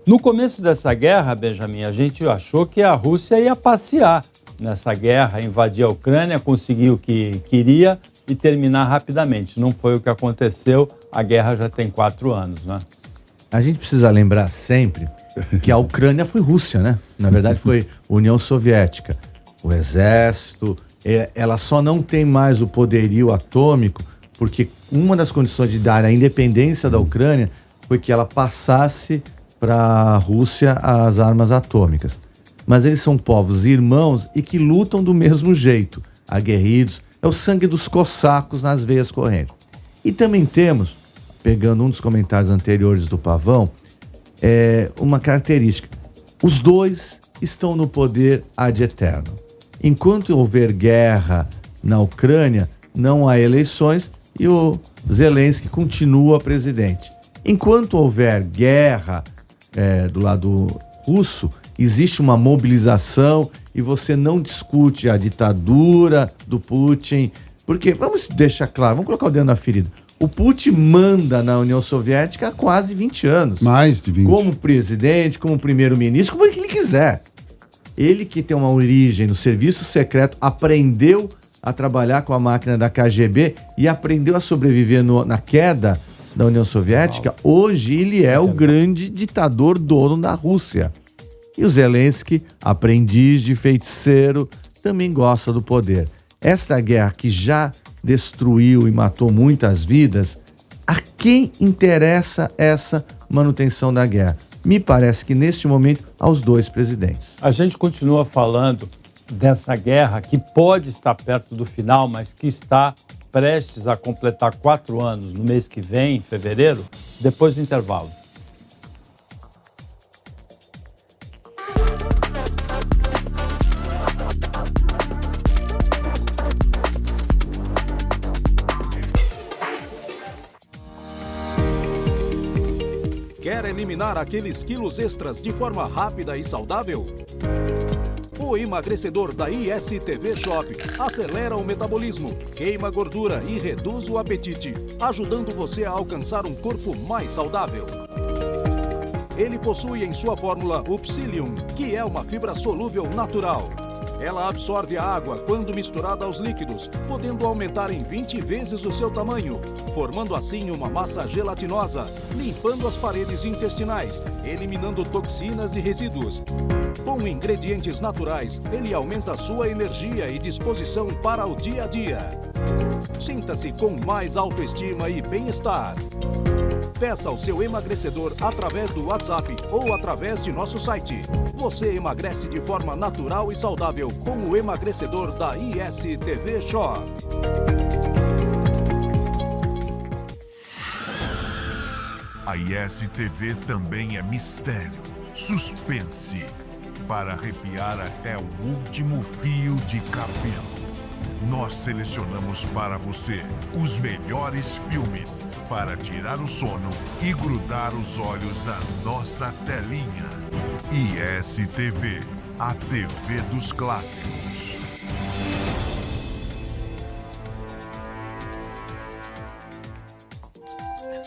No começo dessa guerra, Benjamin, a gente achou que a Rússia ia passear nessa guerra, invadir a Ucrânia, conseguir o que queria e terminar rapidamente. Não foi o que aconteceu, a guerra já tem 4 anos, né? A gente precisa lembrar sempre que a Ucrânia foi Rússia, né? Na verdade foi União Soviética. O exército, ela só não tem mais o poderio atômico porque uma das condições de dar a independência da Ucrânia foi que ela passasse para a Rússia as armas atômicas. Mas eles são povos irmãos e que lutam do mesmo jeito, aguerridos. É o sangue dos cossacos nas veias correntes. E também temos, pegando um dos comentários anteriores do Pavão, uma característica. Os dois estão no poder ad eterno. Enquanto houver guerra na Ucrânia, não há eleições e o Zelensky continua presidente. Enquanto houver guerra do lado russo, existe uma mobilização e você não discute a ditadura do Putin, porque, vamos deixar claro, vamos colocar o dedo na ferida, o Putin manda na União Soviética há quase 20 anos. Mais de 20. Como presidente, como primeiro-ministro, como ele quiser. Ele que tem uma origem no serviço secreto, aprendeu a trabalhar com a máquina da KGB e aprendeu a sobreviver na queda da União Soviética. Hoje ele é o grande ditador dono da Rússia. E o Zelensky, aprendiz de feiticeiro, também gosta do poder. Esta guerra que já destruiu e matou muitas vidas, a quem interessa essa manutenção da guerra? Me parece que neste momento aos dois presidentes. A gente continua falando dessa guerra que pode estar perto do final, mas que está prestes a completar 4 anos no mês que vem, em fevereiro, depois do intervalo. eliminar aqueles quilos extras de forma rápida e saudável? O emagrecedor da ISTV Shop acelera o metabolismo, queima gordura e reduz o apetite, ajudando você a alcançar um corpo mais saudável. Ele possui em sua fórmula o Psyllium, que é uma fibra solúvel natural. Ela absorve a água quando misturada aos líquidos, podendo aumentar em 20 vezes o seu tamanho, formando assim uma massa gelatinosa, limpando as paredes intestinais, eliminando toxinas e resíduos. Com ingredientes naturais, ele aumenta sua energia e disposição para o dia a dia. Sinta-se com mais autoestima e bem-estar. Peça o seu emagrecedor através do WhatsApp ou através de nosso site. Você emagrece de forma natural e saudável com o emagrecedor da ISTV Shop. A ISTV também é mistério, suspense, para arrepiar até o último fio de cabelo. Nós selecionamos para você os melhores filmes para tirar o sono e grudar os olhos na nossa telinha. ISTV, a TV dos clássicos.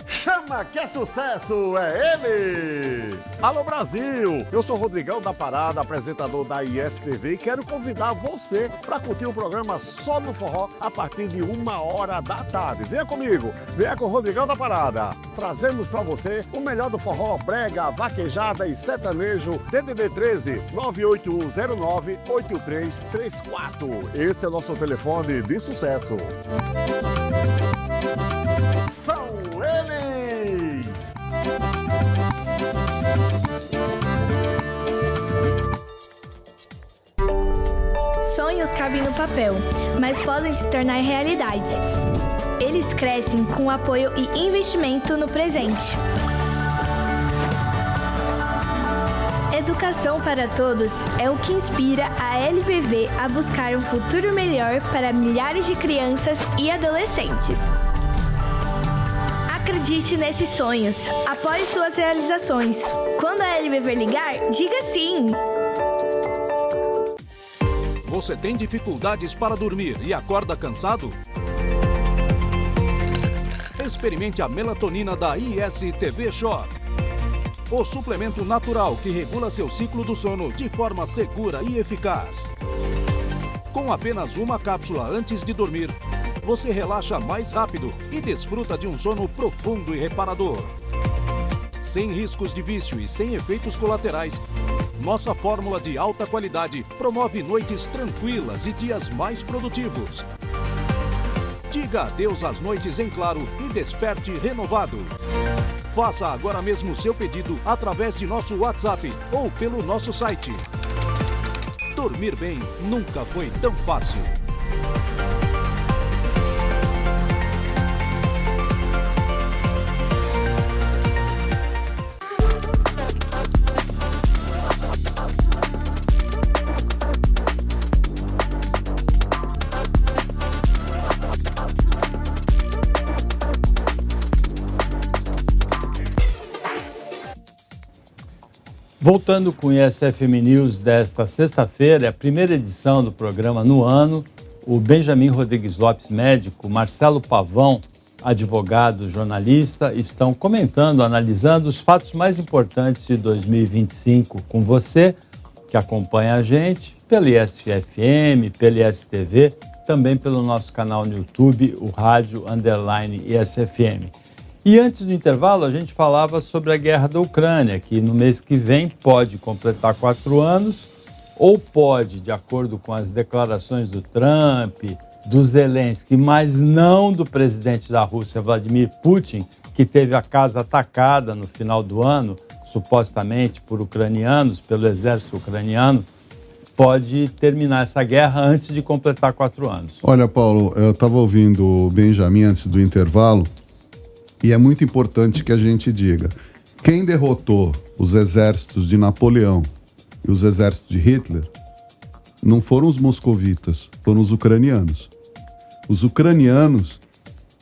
Chama que é sucesso, é ele! Alô Brasil, eu sou Rodrigão da Parada, apresentador da ISTV e quero convidar você para curtir o programa Só no Forró a partir de 1h da tarde. Venha comigo, venha com o Rodrigão da Parada. Trazemos para você o melhor do forró, brega, vaquejada e sertanejo. DDD 13 98109 8334. Esse é o nosso telefone de sucesso. São eles! Sonhos cabem no papel, mas podem se tornar realidade. Eles crescem com apoio e investimento no presente. Educação para todos é o que inspira a LBV a buscar um futuro melhor para milhares de crianças e adolescentes. Acredite nesses sonhos, apoie suas realizações. Quando a LBV ligar, diga sim! Você tem dificuldades para dormir e acorda cansado? Experimente a melatonina da ISTV Shop. O suplemento natural que regula seu ciclo do sono de forma segura e eficaz. Com apenas uma cápsula antes de dormir, você relaxa mais rápido e desfruta de um sono profundo e reparador. Sem riscos de vício e sem efeitos colaterais, nossa fórmula de alta qualidade promove noites tranquilas e dias mais produtivos. Diga adeus às noites em claro e desperte renovado. Faça agora mesmo seu pedido através de nosso WhatsApp ou pelo nosso site. Dormir bem nunca foi tão fácil. Voltando com o ISFM News desta sexta-feira, a primeira edição do programa no ano, o Benjamin Rodrigues Lopes, médico, Marcelo Pavão, advogado, jornalista, estão comentando, analisando os fatos mais importantes de 2025 com você, que acompanha a gente, pela ISFM, pela ISTV, também pelo nosso canal no YouTube, o Rádio_ISFM. E antes do intervalo, a gente falava sobre a guerra da Ucrânia, que no mês que vem pode completar 4 anos, ou pode, de acordo com as declarações do Trump, do Zelensky, mas não do presidente da Rússia, Vladimir Putin, que teve a casa atacada no final do ano, supostamente por ucranianos, pelo exército ucraniano, pode terminar essa guerra antes de completar 4 anos. Olha, Paulo, eu estava ouvindo o Benjamin antes do intervalo, e é muito importante que a gente diga, quem derrotou os exércitos de Napoleão e os exércitos de Hitler não foram os moscovitas, foram os ucranianos. Os ucranianos,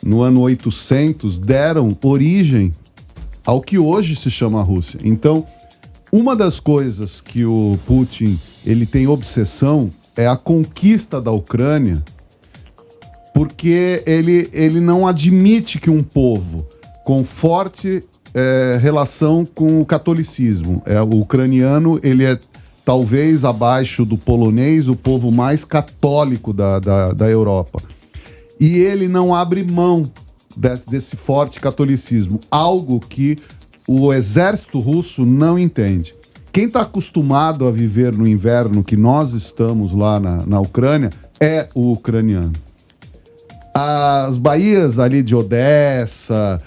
no ano 800, deram origem ao que hoje se chama Rússia. Então, uma das coisas que o Putin ele tem obsessão é a conquista da Ucrânia, porque ele não admite que um povo com forte relação com o catolicismo, o ucraniano, ele é talvez abaixo do polonês, o povo mais católico da Europa. E ele não abre mão desse forte catolicismo, algo que o exército russo não entende. Quem está acostumado a viver no inverno que nós estamos lá na Ucrânia é o ucraniano. As baías ali de Odessa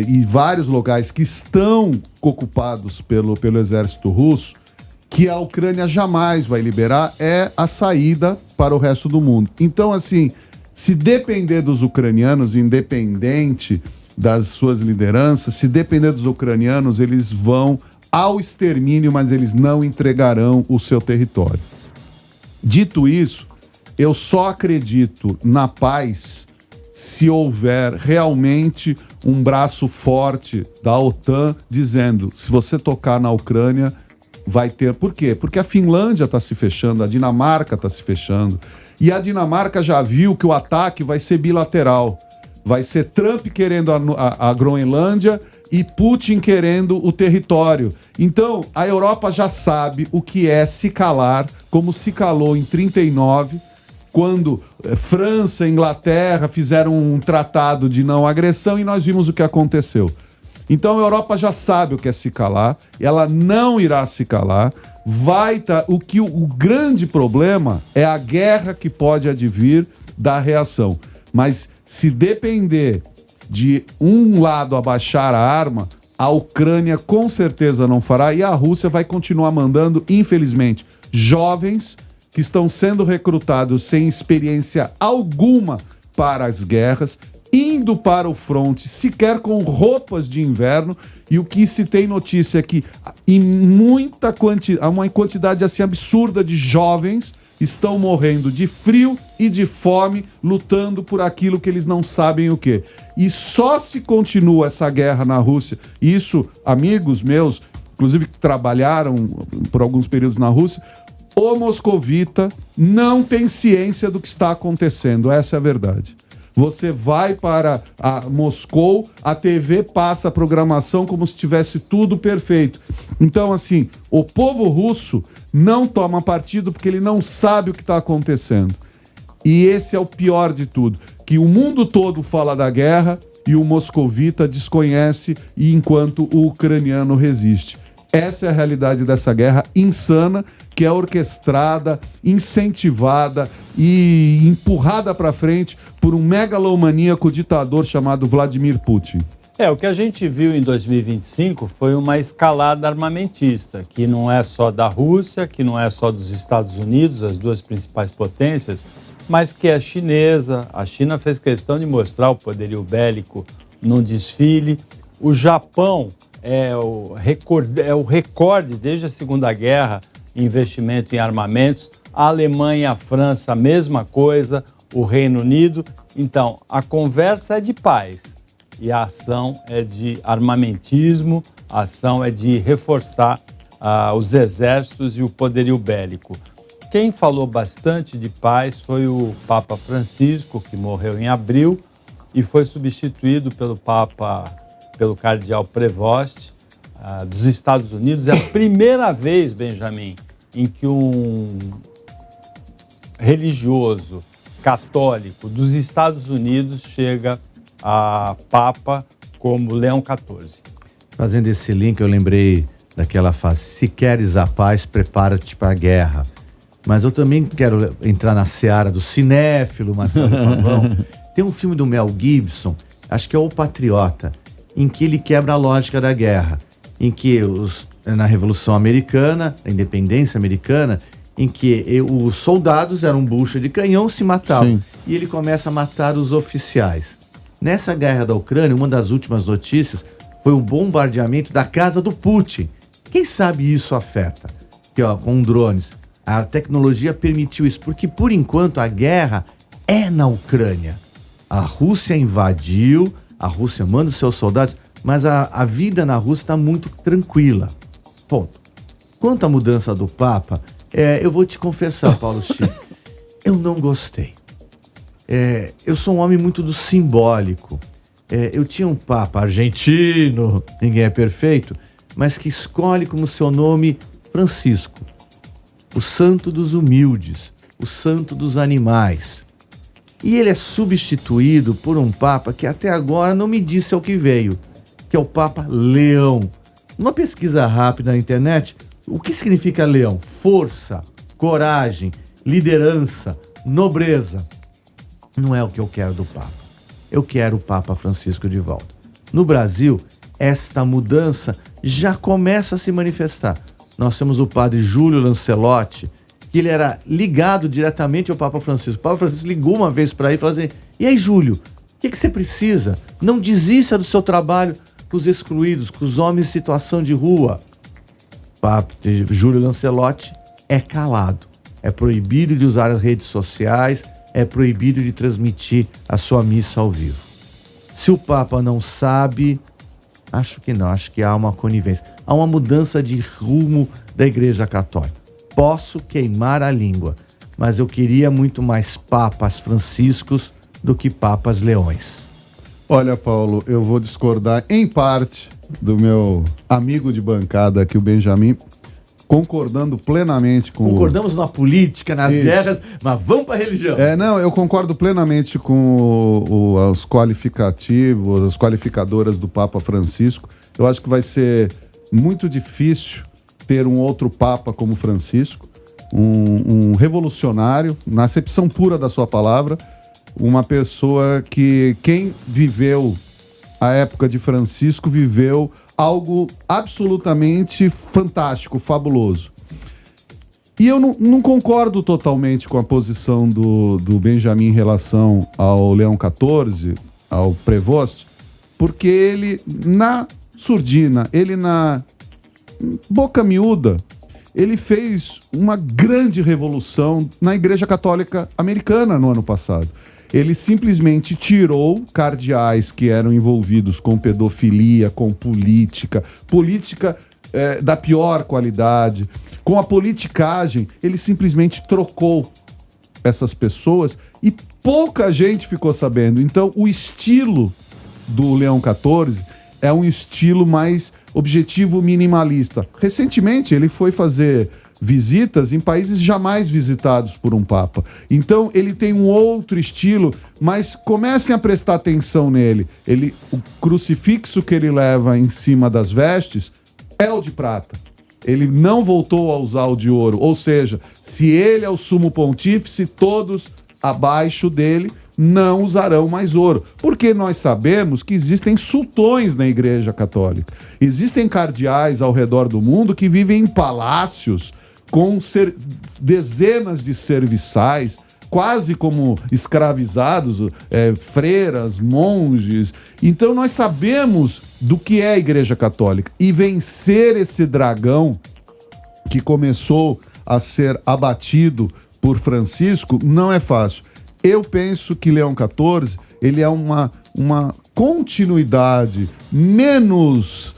e vários locais que estão ocupados pelo exército russo, que a Ucrânia jamais vai liberar, é a saída para o resto do mundo. Então, assim, se depender dos ucranianos, independente das suas lideranças, se depender dos ucranianos, eles vão ao extermínio, mas eles não entregarão o seu território. Dito isso, eu só acredito na paz se houver realmente um braço forte da OTAN dizendo, se você tocar na Ucrânia, vai ter... Por quê? Porque a Finlândia está se fechando, a Dinamarca está se fechando. E a Dinamarca já viu que o ataque vai ser bilateral. Vai ser Trump querendo a Groenlândia e Putin querendo o território. Então, a Europa já sabe o que é se calar, como se calou em 1939, quando França e Inglaterra fizeram um tratado de não agressão e nós vimos o que aconteceu. Então a Europa já sabe o que é se calar, ela não irá se calar. O grande problema é a guerra que pode advir da reação. Mas se depender de um lado abaixar a arma, a Ucrânia com certeza não fará e a Rússia vai continuar mandando, infelizmente, jovens que estão sendo recrutados sem experiência alguma para as guerras, indo para o fronte, sequer com roupas de inverno, e o que se tem notícia é que há uma quantidade assim absurda de jovens estão morrendo de frio e de fome, lutando por aquilo que eles não sabem o quê. E só se continua essa guerra na Rússia, isso, amigos meus, inclusive que trabalharam por alguns períodos na Rússia, o moscovita não tem ciência do que está acontecendo, essa é a verdade. Você vai para Moscou, a TV passa a programação como se tivesse tudo perfeito. Então, assim, o povo russo não toma partido porque ele não sabe o que está acontecendo. E esse é o pior de tudo, que o mundo todo fala da guerra e o moscovita desconhece enquanto o ucraniano resiste. Essa é a realidade dessa guerra insana, que é orquestrada, incentivada e empurrada para frente por um megalomaníaco ditador chamado Vladimir Putin. O que a gente viu em 2025 foi uma escalada armamentista, que não é só da Rússia, que não é só dos Estados Unidos, as duas principais potências, mas que é chinesa. A China fez questão de mostrar o poderio bélico num desfile. O Japão é o recorde desde a Segunda Guerra em investimento em armamentos. A Alemanha e a França, a mesma coisa, o Reino Unido. Então, a conversa é de paz e a ação é de armamentismo, a ação é de reforçar os exércitos e o poderio bélico. Quem falou bastante de paz foi o Papa Francisco, que morreu em abril e foi substituído pelo cardeal Prevost, dos Estados Unidos. É a primeira vez, Benjamin, em que um religioso católico dos Estados Unidos chega a Papa como Leão XIV. Fazendo esse link, eu lembrei daquela frase: se queres a paz, prepara-te para a guerra. Mas eu também quero entrar na seara do cinéfilo, Marcelo Pavão. Tem um filme do Mel Gibson, acho que é O Patriota, em que ele quebra a lógica da guerra, em que na Revolução Americana, a independência americana, em que os soldados eram bucha de canhão, se matavam. Sim. E ele começa a matar os oficiais. Nessa guerra da Ucrânia, uma das últimas notícias foi o bombardeamento da casa do Putin. Quem sabe isso afeta? Com drones. A tecnologia permitiu isso, porque por enquanto a guerra é na Ucrânia. A Rússia invadiu, a Rússia manda os seus soldados, mas a vida na Rússia está muito tranquila. Ponto. Quanto à mudança do Papa, eu vou te confessar, Paulo Chico, eu não gostei. Eu sou um homem muito do simbólico. Eu tinha um Papa argentino, ninguém é perfeito, mas que escolhe como seu nome Francisco, o santo dos humildes, o santo dos animais. E ele é substituído por um Papa que até agora não me disse ao que veio, que é o Papa Leão. Numa pesquisa rápida na internet, o que significa leão? Força, coragem, liderança, nobreza. Não é o que eu quero do Papa. Eu quero o Papa Francisco de volta. No Brasil, esta mudança já começa a se manifestar. Nós temos o padre Júlio Lancelotti, que ele era ligado diretamente ao Papa Francisco. O Papa Francisco ligou uma vez para ele e falou assim: e aí, Júlio, o que você precisa? Não desista do seu trabalho com os excluídos, com os homens em situação de rua. O Papa Júlio Lancelotti é calado. É proibido de usar as redes sociais, é proibido de transmitir a sua missa ao vivo. Se o Papa não sabe, acho que não, acho que há uma conivência. Há uma mudança de rumo da Igreja Católica. Posso queimar a língua, mas eu queria muito mais papas franciscos do que papas leões. Olha, Paulo, eu vou discordar em parte do meu amigo de bancada aqui, o Benjamin, concordando plenamente com Concordamos na política, nas guerras, mas vamos para a religião. Não, eu concordo plenamente com os qualificativos, as qualificadoras do Papa Francisco. Eu acho que vai ser muito difícil ter um outro Papa como Francisco, um revolucionário, na acepção pura da sua palavra, uma pessoa que quem viveu a época de Francisco viveu algo absolutamente fantástico, fabuloso. E eu não concordo totalmente com a posição do Benjamin em relação ao Leão XIV, ao Prevost, porque ele, na surdina, ele na boca miúda, ele fez uma grande revolução na Igreja Católica Americana no ano passado. Ele simplesmente tirou cardeais que eram envolvidos com pedofilia, com política da pior qualidade, com a politicagem. Ele simplesmente trocou essas pessoas e pouca gente ficou sabendo. Então, o estilo do Leão XIV é um estilo mais objetivo, minimalista. Recentemente, ele foi fazer visitas em países jamais visitados por um Papa. Então, ele tem um outro estilo, mas comecem a prestar atenção nele. O crucifixo que ele leva em cima das vestes é o de prata. Ele não voltou a usar o de ouro. Ou seja, se ele é o sumo pontífice, todos abaixo dele não usarão mais ouro. Porque nós sabemos que existem sultões na Igreja Católica. Existem cardeais ao redor do mundo que vivem em palácios com dezenas de serviçais, quase como escravizados, freiras, monges. Então nós sabemos do que é a Igreja Católica. E vencer esse dragão que começou a ser abatido por Francisco não é fácil. Eu penso que Leão XIV ele é uma continuidade menos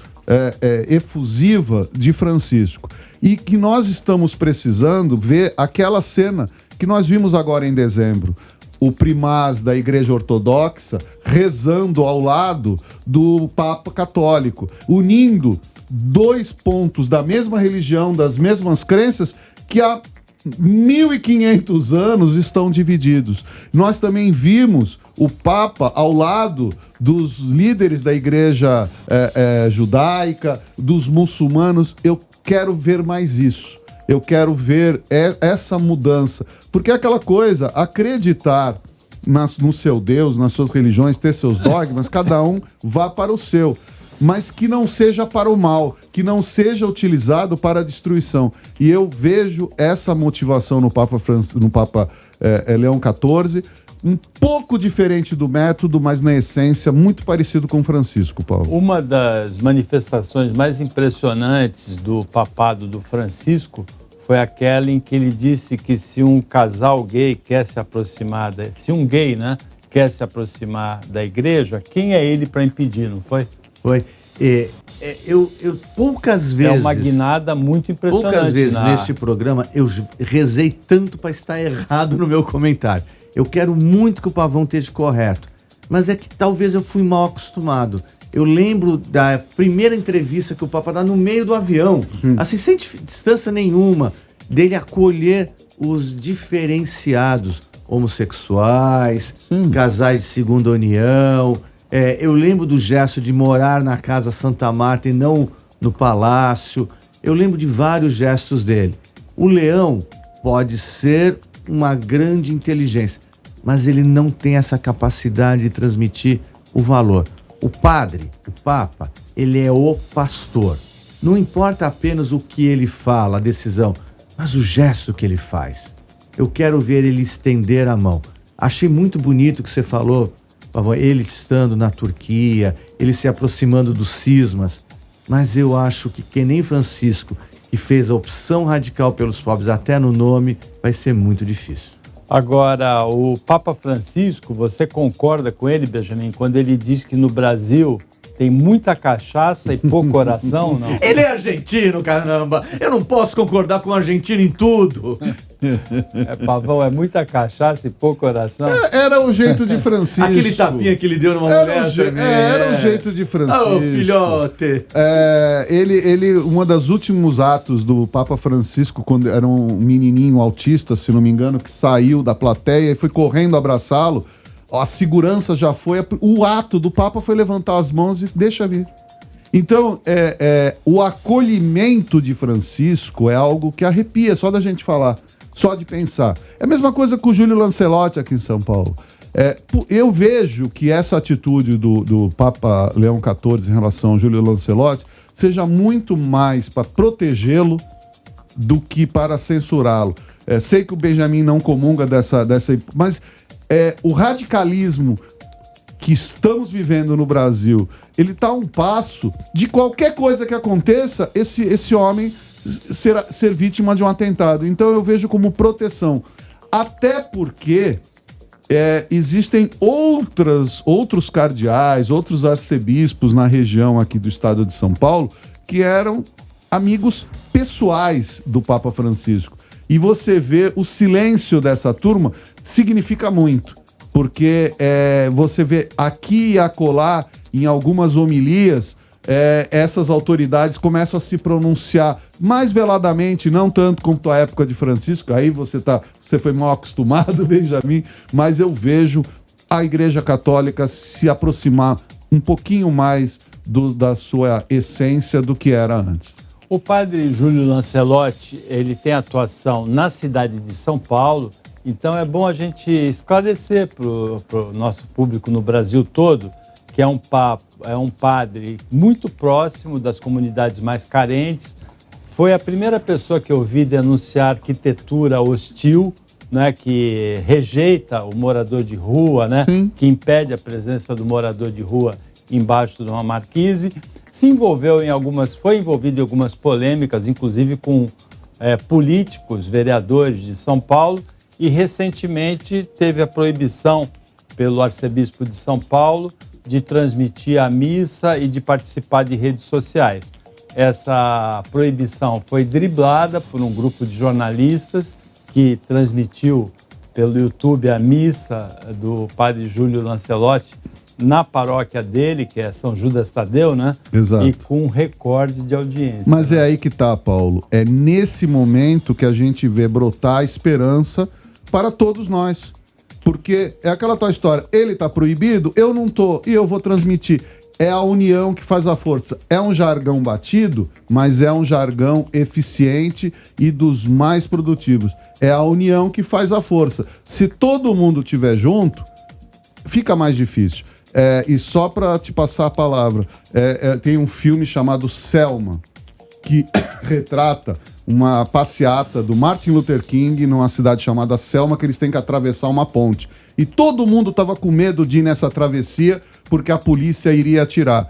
efusiva de Francisco. E que nós estamos precisando ver aquela cena que nós vimos agora em dezembro. O primaz da Igreja Ortodoxa rezando ao lado do Papa Católico, unindo dois pontos da mesma religião, das mesmas crenças, que há 1.500 anos estão divididos. Nós também vimos o Papa ao lado dos líderes da Igreja judaica, dos muçulmanos. Eu quero ver mais isso. Eu quero ver essa mudança. Porque é aquela coisa, acreditar no seu Deus, nas suas religiões, ter seus dogmas, cada um vá para o seu. Mas que não seja para o mal, que não seja utilizado para a destruição. E eu vejo essa motivação no Papa Leão XIV, um pouco diferente do método, mas na essência muito parecido com Francisco, Paulo. Uma das manifestações mais impressionantes do papado do Francisco foi aquela em que ele disse que se um casal gay quer se aproximar, se um gay, quer se aproximar da igreja, quem é ele para impedir, não foi? Foi. Eu poucas vezes... É uma guinada muito impressionante. Poucas vezes neste programa eu rezei tanto para estar errado no meu comentário. Eu quero muito que o Pavão esteja correto, mas é que talvez eu fui mal acostumado. Eu lembro da primeira entrevista que o Papa dá no meio do avião, assim, sem distância nenhuma, dele acolher os diferenciados, homossexuais, casais de segunda união. Eu lembro do gesto de morar na Casa Santa Marta e não no palácio. Eu lembro de vários gestos dele. O Leão pode ser uma grande inteligência, mas ele não tem essa capacidade de transmitir o valor. O padre, o Papa, ele é o pastor. Não importa apenas o que ele fala, a decisão, mas o gesto que ele faz. Eu quero ver ele estender a mão. Achei muito bonito o que você falou, Pavão, ele estando na Turquia, ele se aproximando dos cismas, mas eu acho que nem Francisco, que fez a opção radical pelos pobres até no nome, vai ser muito difícil. Agora, o Papa Francisco, você concorda com ele, Benjamin, quando ele diz que no Brasil tem muita cachaça e pouco coração, não? Ele é argentino, caramba! Eu não posso concordar com o argentino em tudo! Pavão, é muita cachaça e pouco coração? Era o jeito de Francisco. Aquele tapinha que ele deu numa mulher também. Era o jeito de Francisco. Oh, filhote! Uma das últimos atos do Papa Francisco, quando era um menininho autista, se não me engano, que saiu da plateia e foi correndo abraçá-lo, a segurança já foi... O ato do Papa foi levantar as mãos e deixa vir. Então, o acolhimento de Francisco é algo que arrepia, só da gente falar, só de pensar. É a mesma coisa com o Júlio Lancelotti aqui em São Paulo. Eu vejo que essa atitude do Papa Leão XIV em relação ao Júlio Lancelotti seja muito mais para protegê-lo do que para censurá-lo. Sei que o Benjamin não comunga dessa mas o radicalismo que estamos vivendo no Brasil, ele está a um passo de qualquer coisa que aconteça, esse homem ser vítima de um atentado. Então eu vejo como proteção. Até porque existem outros cardeais, outros arcebispos na região aqui do estado de São Paulo que eram amigos pessoais do Papa Francisco. E você vê o silêncio dessa turma significa muito. Porque você vê aqui e acolá, em algumas homilias, essas autoridades começam a se pronunciar mais veladamente, não tanto quanto a época de Francisco. Aí você foi mal acostumado, Benjamin, mas eu vejo a Igreja Católica se aproximar um pouquinho mais da sua essência do que era antes. O padre Júlio Lancelotti, ele tem atuação na cidade de São Paulo, então é bom a gente esclarecer para o nosso público no Brasil todo que é um padre muito próximo das comunidades mais carentes. Foi a primeira pessoa que eu vi denunciar arquitetura hostil, né, que rejeita o morador de rua, né, que impede a presença do morador de rua embaixo de uma marquise. Foi envolvido em algumas polêmicas, inclusive com políticos, vereadores de São Paulo, e recentemente teve a proibição pelo arcebispo de São Paulo de transmitir a missa e de participar de redes sociais. Essa proibição foi driblada por um grupo de jornalistas que transmitiu pelo YouTube a missa do padre Júlio Lancelotti na paróquia dele, que é São Judas Tadeu, né? Exato. E com um recorde de audiência. Mas é aí que tá, Paulo. É nesse momento que a gente vê brotar a esperança para todos nós. Porque é aquela tal história, ele tá proibido, eu não tô, e eu vou transmitir. É a união que faz a força. É um jargão batido, mas é um jargão eficiente e dos mais produtivos. É a união que faz a força. Se todo mundo estiver junto, fica mais difícil. E só para te passar a palavra, tem um filme chamado Selma, que retrata uma passeata do Martin Luther King numa cidade chamada Selma, que eles têm que atravessar uma ponte. E todo mundo estava com medo de ir nessa travessia porque a polícia iria atirar.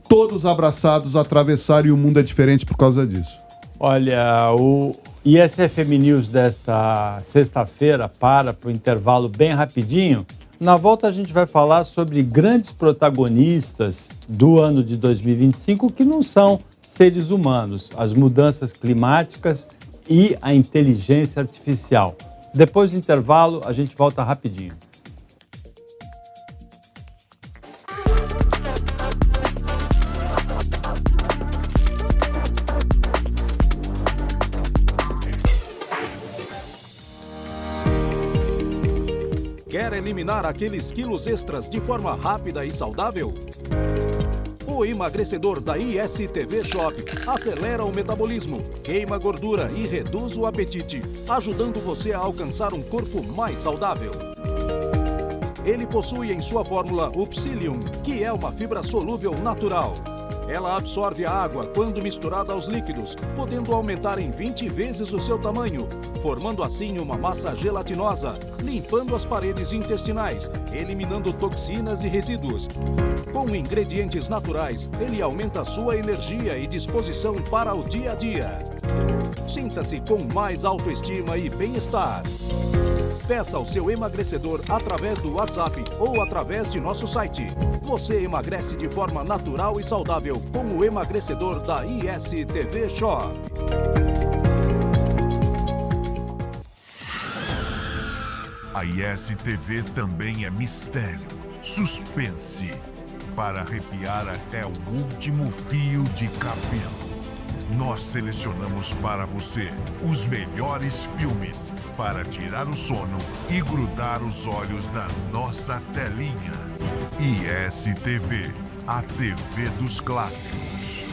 Todos abraçados atravessaram e o mundo é diferente por causa disso. Olha, o ISFM News desta sexta-feira para o intervalo bem rapidinho, Na volta a gente vai falar sobre grandes protagonistas do ano de 2025 que não são seres humanos, as mudanças climáticas e a inteligência artificial. Depois do intervalo, a gente volta rapidinho. Quer eliminar aqueles quilos extras de forma rápida e saudável? O emagrecedor da ISTV Shop acelera o metabolismo, queima gordura e reduz o apetite, ajudando você a alcançar um corpo mais saudável. Ele possui em sua fórmula o Psyllium, que é uma fibra solúvel natural. Ela absorve a água quando misturada aos líquidos, podendo aumentar em 20 vezes o seu tamanho, formando assim uma massa gelatinosa, limpando as paredes intestinais, eliminando toxinas e resíduos. Com ingredientes naturais, ele aumenta sua energia e disposição para o dia a dia. Sinta-se com mais autoestima e bem-estar. Peça o seu emagrecedor através do WhatsApp ou através de nosso site. Você emagrece de forma natural e saudável com o emagrecedor da ISTV Shop. A ISTV também é mistério, suspense, para arrepiar até o último fio de cabelo. Nós selecionamos para você os melhores filmes para tirar o sono e grudar os olhos na nossa telinha. ISTV, a TV dos clássicos.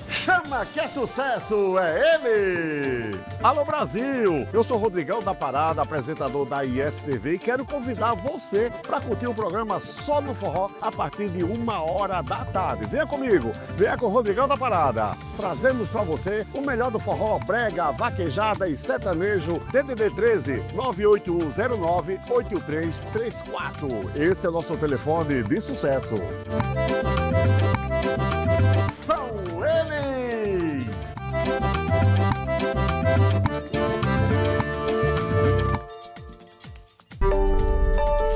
Chama que é sucesso, é ele! Alô Brasil, eu sou Rodrigão da Parada, apresentador da ISTV e quero convidar você para curtir o programa Só no Forró a partir de 1h da tarde. Venha comigo, venha com o Rodrigão da Parada. Trazemos para você o melhor do forró, brega, vaquejada e sertanejo. DDD 13 98109 8334. Esse é o nosso telefone de sucesso. São eles!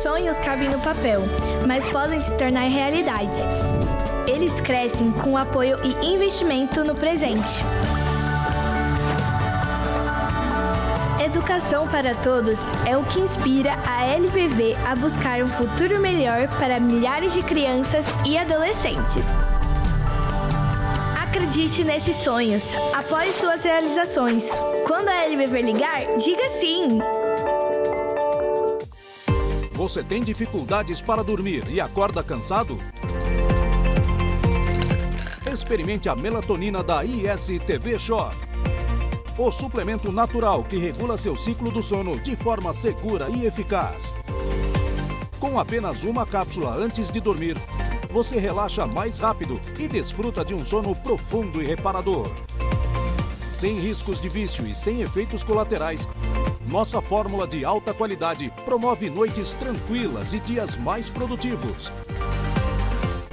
Sonhos cabem no papel, mas podem se tornar realidade. Eles crescem com apoio e investimento no presente. Educação para todos é o que inspira a LBV a buscar um futuro melhor para milhares de crianças e adolescentes. Acredite nesses sonhos, apoie suas realizações. Quando a LBV ligar, diga sim! Você tem dificuldades para dormir e acorda cansado? Experimente a melatonina da ISTV Shop. O suplemento natural que regula seu ciclo do sono de forma segura e eficaz. Com apenas uma cápsula antes de dormir, você relaxa mais rápido e desfruta de um sono profundo e reparador. Sem riscos de vício e sem efeitos colaterais, nossa fórmula de alta qualidade promove noites tranquilas e dias mais produtivos.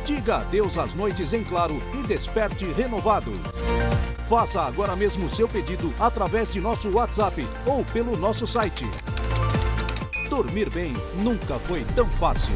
Diga adeus às noites em claro e desperte renovado. Faça agora mesmo seu pedido através de nosso WhatsApp ou pelo nosso site. Dormir bem nunca foi tão fácil.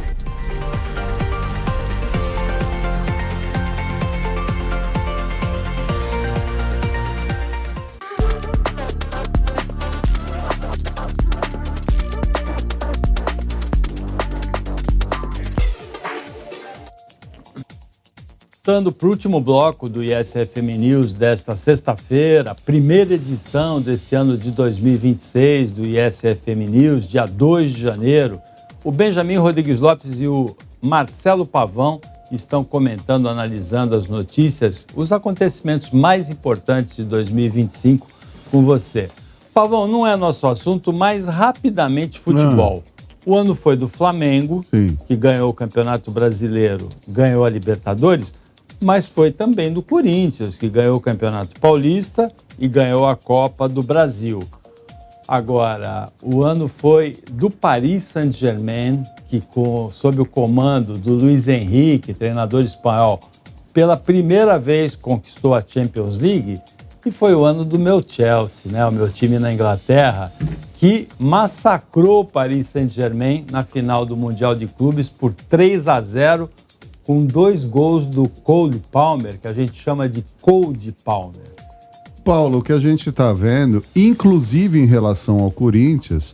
Voltando para o último bloco do ISFM News desta sexta-feira, primeira edição desse ano de 2026 do ISFM News, dia 2 de janeiro, o Benjamin Rodrigues Lopes e o Marcelo Pavão estão comentando, analisando as notícias, os acontecimentos mais importantes de 2025 com você. Pavão, não é nosso assunto, mas rapidamente futebol. O ano foi do Flamengo, Sim. que ganhou o Campeonato Brasileiro, ganhou a Libertadores, mas foi também do Corinthians, que ganhou o Campeonato Paulista e ganhou a Copa do Brasil. Agora, o ano foi do Paris Saint-Germain, que sob o comando do Luis Henrique, treinador espanhol, pela primeira vez conquistou a Champions League, E foi o ano do meu Chelsea, né? O meu time na Inglaterra, que massacrou o Paris Saint-Germain na final do Mundial de Clubes por 3-0, com 2 gols do Cole Palmer, que a gente chama de Cole Palmer. Paulo, o que a gente está vendo, inclusive em relação ao Corinthians,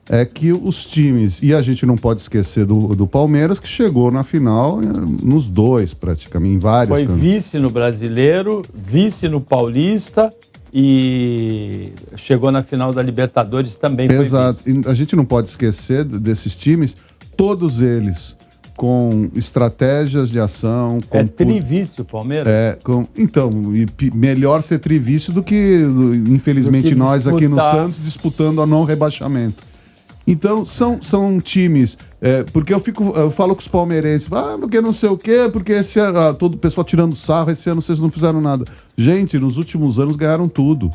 é que os times, e a gente não pode esquecer do Palmeiras, que chegou na final nos 2, praticamente, em vários. Foi vice no Brasileiro, vice no Paulista e chegou na final da Libertadores também. Exato. Foi vice. A gente não pode esquecer desses times, todos eles com estratégias de ação. É trivice o Palmeiras? Então, melhor ser trivice do que, infelizmente, nós aqui no Santos disputando a não rebaixamento. Então, são times... porque eu falo com os palmeirenses, porque não sei o quê, porque esse ano, todo o pessoal tirando sarro, esse ano vocês não fizeram nada. Gente, nos últimos anos ganharam tudo.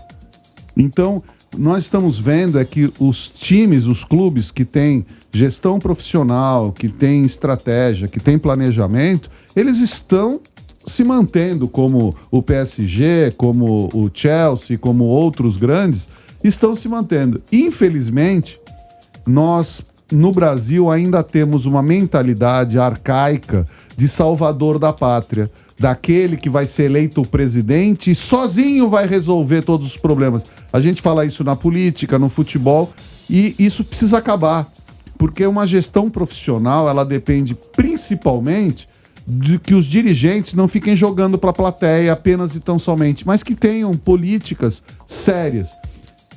Então, nós estamos vendo é que os times, os clubes que têm gestão profissional, que têm estratégia, que têm planejamento, eles estão se mantendo, como o PSG, como o Chelsea, como outros grandes, estão se mantendo. Infelizmente, nós, no Brasil, ainda temos uma mentalidade arcaica de salvador da pátria, daquele que vai ser eleito o presidente e sozinho vai resolver todos os problemas. A gente fala isso na política, no futebol, e isso precisa acabar, porque uma gestão profissional, ela depende principalmente de que os dirigentes não fiquem jogando para a plateia apenas e tão somente, mas que tenham políticas sérias.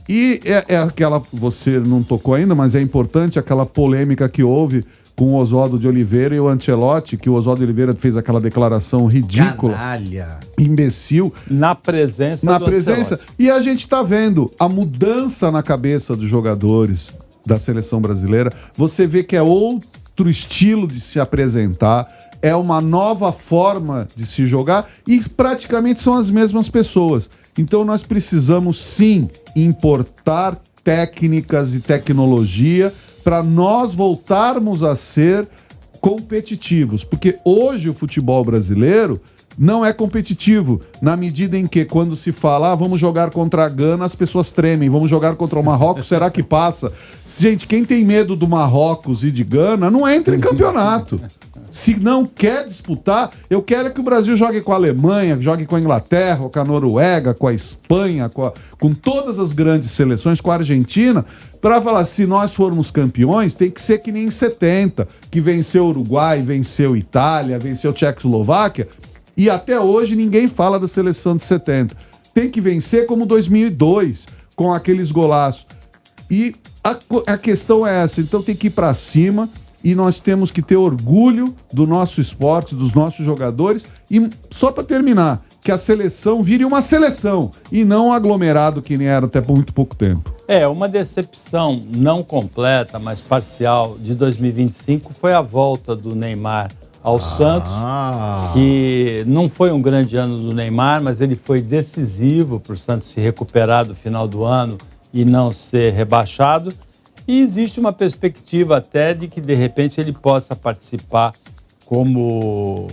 E é aquela, você não tocou ainda, mas é importante, aquela polêmica que houve com o Oswaldo de Oliveira e o Ancelotti, que o Oswaldo de Oliveira fez aquela declaração ridícula, canalha, imbecil. Na presença. E a gente está vendo a mudança na cabeça dos jogadores da seleção brasileira. Você vê que é outro estilo de se apresentar, é uma nova forma de se jogar e praticamente são as mesmas pessoas. Então nós precisamos sim importar técnicas e tecnologia para nós voltarmos a ser competitivos. Porque hoje o futebol brasileiro não é competitivo, na medida em que quando se fala, vamos jogar contra a Gana, as pessoas tremem, vamos jogar contra o Marrocos, será que passa? Gente, quem tem medo do Marrocos e de Gana não entra em campeonato. Se não quer disputar, eu quero que o Brasil jogue com a Alemanha, jogue com a Inglaterra, com a Noruega, com a Espanha, com todas as grandes seleções, com a Argentina, para falar, se nós formos campeões, tem que ser que nem em 70, que venceu o Uruguai, venceu a Itália, venceu a Tchecoslováquia, e até hoje ninguém fala da seleção de 70. Tem que vencer como 2002, com aqueles golaços. E a questão é essa, então tem que ir para cima e nós temos que ter orgulho do nosso esporte, dos nossos jogadores. E só para terminar, que a seleção vire uma seleção e não um aglomerado que nem era até por muito pouco tempo. Uma decepção não completa, mas parcial de 2025 foi a volta do Neymar ao Santos, que não foi um grande ano do Neymar, mas ele foi decisivo para o Santos se recuperar do final do ano e não ser rebaixado. E existe uma perspectiva até de que, de repente, ele possa participar como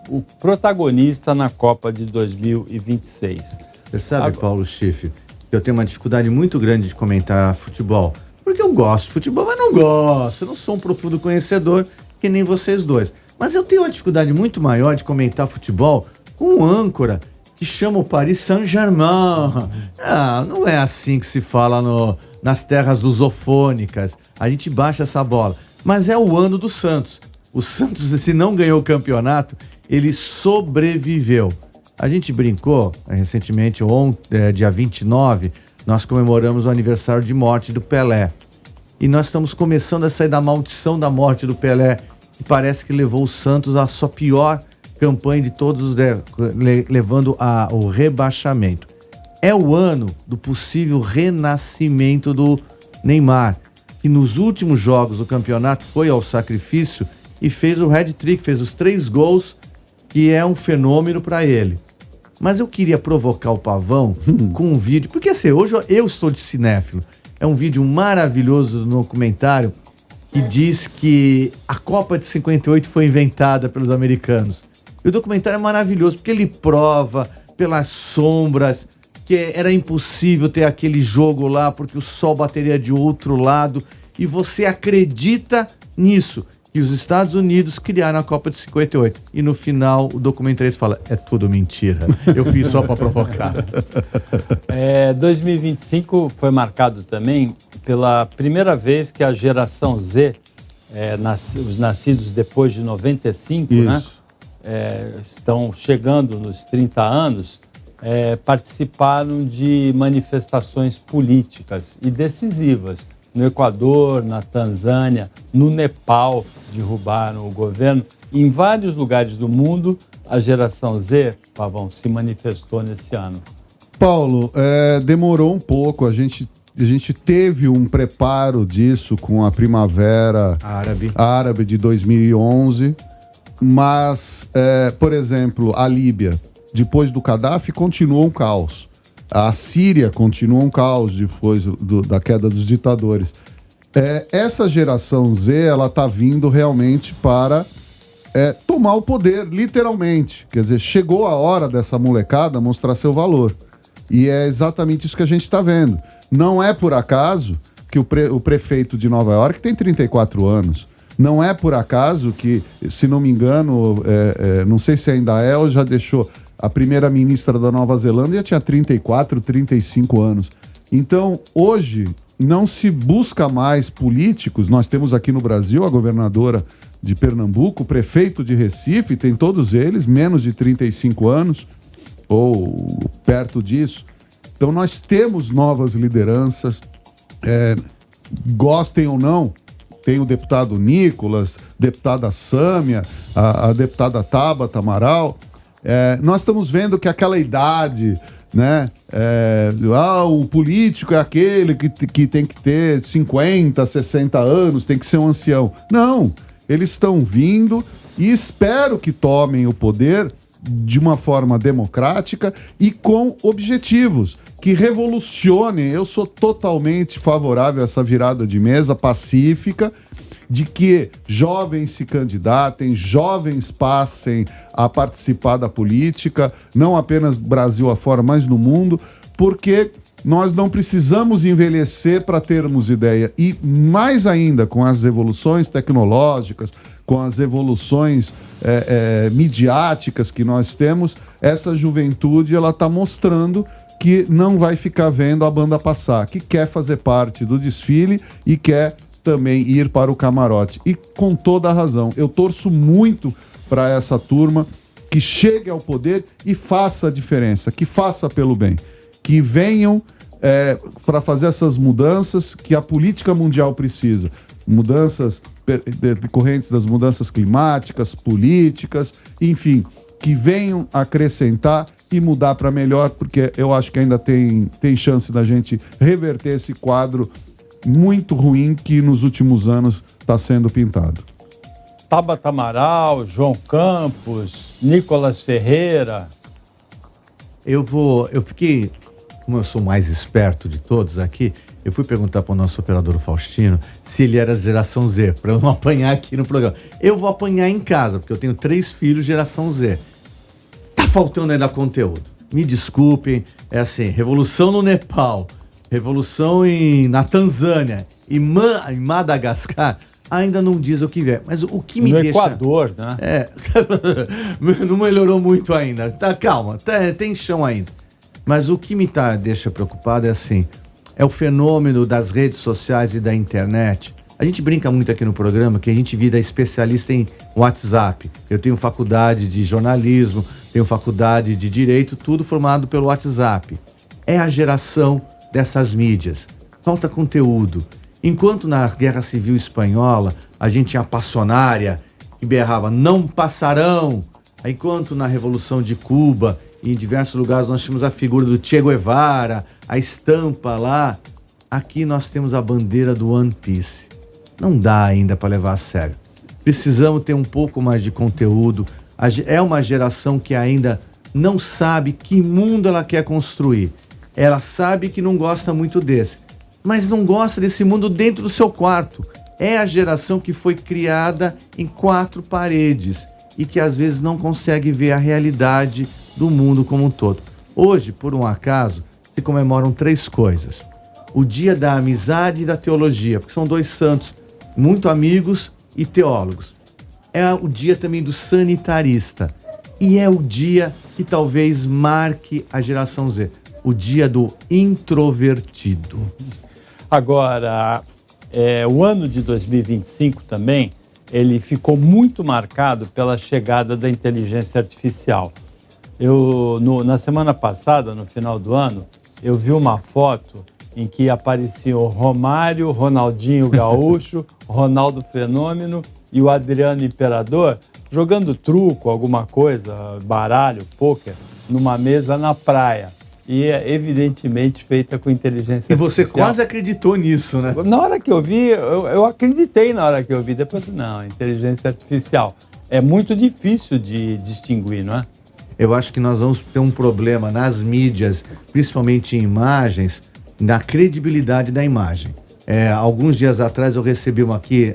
o protagonista na Copa de 2026. Você sabe, Paulo Schiff, eu tenho uma dificuldade muito grande de comentar futebol, porque eu gosto de futebol, mas não gosto, eu não sou um profundo conhecedor que nem vocês dois. Mas eu tenho uma dificuldade muito maior de comentar futebol com um âncora que chama o Paris Saint-Germain. Não é assim que se fala nas terras lusofônicas. A gente baixa essa bola. Mas é o ano do Santos. O Santos, se não ganhou o campeonato, ele sobreviveu. A gente brincou recentemente, dia 29, nós comemoramos o aniversário de morte do Pelé. E nós estamos começando a sair da maldição da morte do Pelé, que parece que levou o Santos à sua pior campanha de todos, levando ao rebaixamento. É o ano do possível renascimento do Neymar, que nos últimos jogos do campeonato foi ao sacrifício e fez o hat-trick, fez os 3 gols, que é um fenômeno para ele. Mas eu queria provocar o Pavão com um vídeo, porque assim, hoje eu estou de cinéfilo. É um vídeo maravilhoso do documentário que diz que a Copa de 58 foi inventada pelos americanos. E o documentário é maravilhoso porque ele prova pelas sombras, que era impossível ter aquele jogo lá porque o sol bateria de outro lado, e você acredita nisso, que os Estados Unidos criaram a Copa de 58, e no final o documentarista fala, é tudo mentira, eu fiz só para provocar. 2025 foi marcado também pela primeira vez que a geração Z, os nascidos depois de 95, né, estão chegando nos 30 anos, participaram de manifestações políticas e decisivas. No Equador, na Tanzânia, no Nepal, derrubaram o governo. Em vários lugares do mundo, a geração Z, Pavão, se manifestou nesse ano. Paulo, demorou um pouco. A gente teve um preparo disso com a Primavera Árabe de 2011, mas, por exemplo, a Líbia, depois do Gaddafi, continuou um caos. A Síria continua um caos depois da queda dos ditadores. Essa geração Z, ela está vindo realmente para tomar o poder, literalmente. Quer dizer, chegou a hora dessa molecada mostrar seu valor. E é exatamente isso que a gente está vendo. Não é por acaso que o prefeito de Nova York tem 34 anos. Não é por acaso que, se não me engano, não sei se ainda ou já deixou... A primeira-ministra da Nova Zelândia tinha 34, 35 anos. Então, hoje, não se busca mais políticos. Nós temos aqui no Brasil a governadora de Pernambuco, o prefeito de Recife, tem todos eles, menos de 35 anos, ou perto disso. Então, nós temos novas lideranças, gostem ou não. Tem o deputado Nicolas, deputada Sâmia, a deputada Tabata Amaral. Nós estamos vendo que aquela idade, né? O político é aquele que tem que ter 50, 60 anos, tem que ser um ancião. Não, eles estão vindo e espero que tomem o poder de uma forma democrática e com objetivos, que revolucionem. Eu sou totalmente favorável a essa virada de mesa pacífica, de que jovens se candidatem, jovens passem a participar da política, não apenas no Brasil afora, mas no mundo, porque nós não precisamos envelhecer para termos ideia. E mais ainda, com as evoluções tecnológicas, com as evoluções midiáticas que nós temos, essa juventude ela está mostrando que não vai ficar vendo a banda passar, que quer fazer parte do desfile e quer também ir para o camarote. E com toda a razão, eu torço muito para essa turma que chegue ao poder e faça a diferença, que faça pelo bem, que venham para fazer essas mudanças que a política mundial precisa. Mudanças decorrentes das mudanças climáticas, políticas, enfim, que venham acrescentar e mudar para melhor, porque eu acho que ainda tem chance da gente reverter esse quadro muito ruim que nos últimos anos está sendo pintado. Tabata Amaral, João Campos, Nicolas Ferreira. Eu fiquei, como eu sou mais esperto de todos aqui, eu fui perguntar para o nosso operador Faustino se ele era geração Z, para eu não apanhar aqui no programa. Eu vou apanhar em casa, porque eu tenho 3 filhos geração Z. Tá faltando ainda conteúdo. Me desculpem, é assim, revolução no Nepal, revolução na Tanzânia e em Madagascar, ainda não diz o que vier. Mas o que me deixa... No Equador, né? Não melhorou muito ainda. Tá, calma, tem chão ainda. Mas o que me deixa preocupado é assim, é o fenômeno das redes sociais e da internet. A gente brinca muito aqui no programa que a gente vira especialista em WhatsApp. Eu tenho faculdade de jornalismo, tenho faculdade de direito, tudo formado pelo WhatsApp. É a geração dessas mídias. Falta conteúdo. Enquanto na Guerra Civil Espanhola a gente tinha a passionária que berrava não passarão, enquanto na Revolução de Cuba e em diversos lugares nós tínhamos a figura do Che Guevara, a estampa lá, aqui nós temos a bandeira do One Piece. Não dá ainda para levar a sério. Precisamos ter um pouco mais de conteúdo. É uma geração que ainda não sabe que mundo ela quer construir. Ela sabe que não gosta muito desse, mas não gosta desse mundo dentro do seu quarto. É a geração que foi criada em 4 paredes e que às vezes não consegue ver a realidade do mundo como um todo. Hoje, por um acaso, se comemoram 3 coisas. O dia da amizade e da teologia, porque são 2 santos, muito amigos e teólogos. É o dia também do sanitarista. E é o dia que talvez marque a geração Z. O dia do introvertido. Agora, o ano de 2025 também, ele ficou muito marcado pela chegada da inteligência artificial. Na semana passada, no final do ano, eu vi uma foto em que apareciam o Romário, Ronaldinho Gaúcho, Ronaldo Fenômeno e o Adriano Imperador jogando truco, alguma coisa, baralho, pôquer, numa mesa na praia. E é evidentemente feita com inteligência artificial. E você quase acreditou nisso, né? Na hora que eu vi, eu acreditei na hora que eu vi. Depois, não, inteligência artificial. É muito difícil de distinguir, não é? Eu acho que nós vamos ter um problema nas mídias, principalmente em imagens, na credibilidade da imagem. Alguns dias atrás eu recebi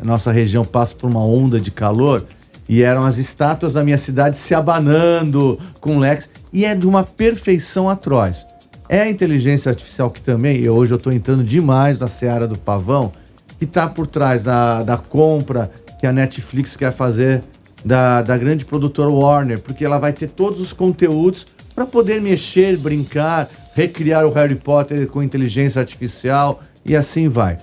nossa região passa por uma onda de calor, e eram as estátuas da minha cidade se abanando com leques, e é de uma perfeição atroz. É a inteligência artificial que também, hoje eu estou entrando demais na seara do pavão, que está por trás da compra que a Netflix quer fazer da grande produtora Warner, porque ela vai ter todos os conteúdos para poder mexer, brincar, recriar o Harry Potter com inteligência artificial e assim vai.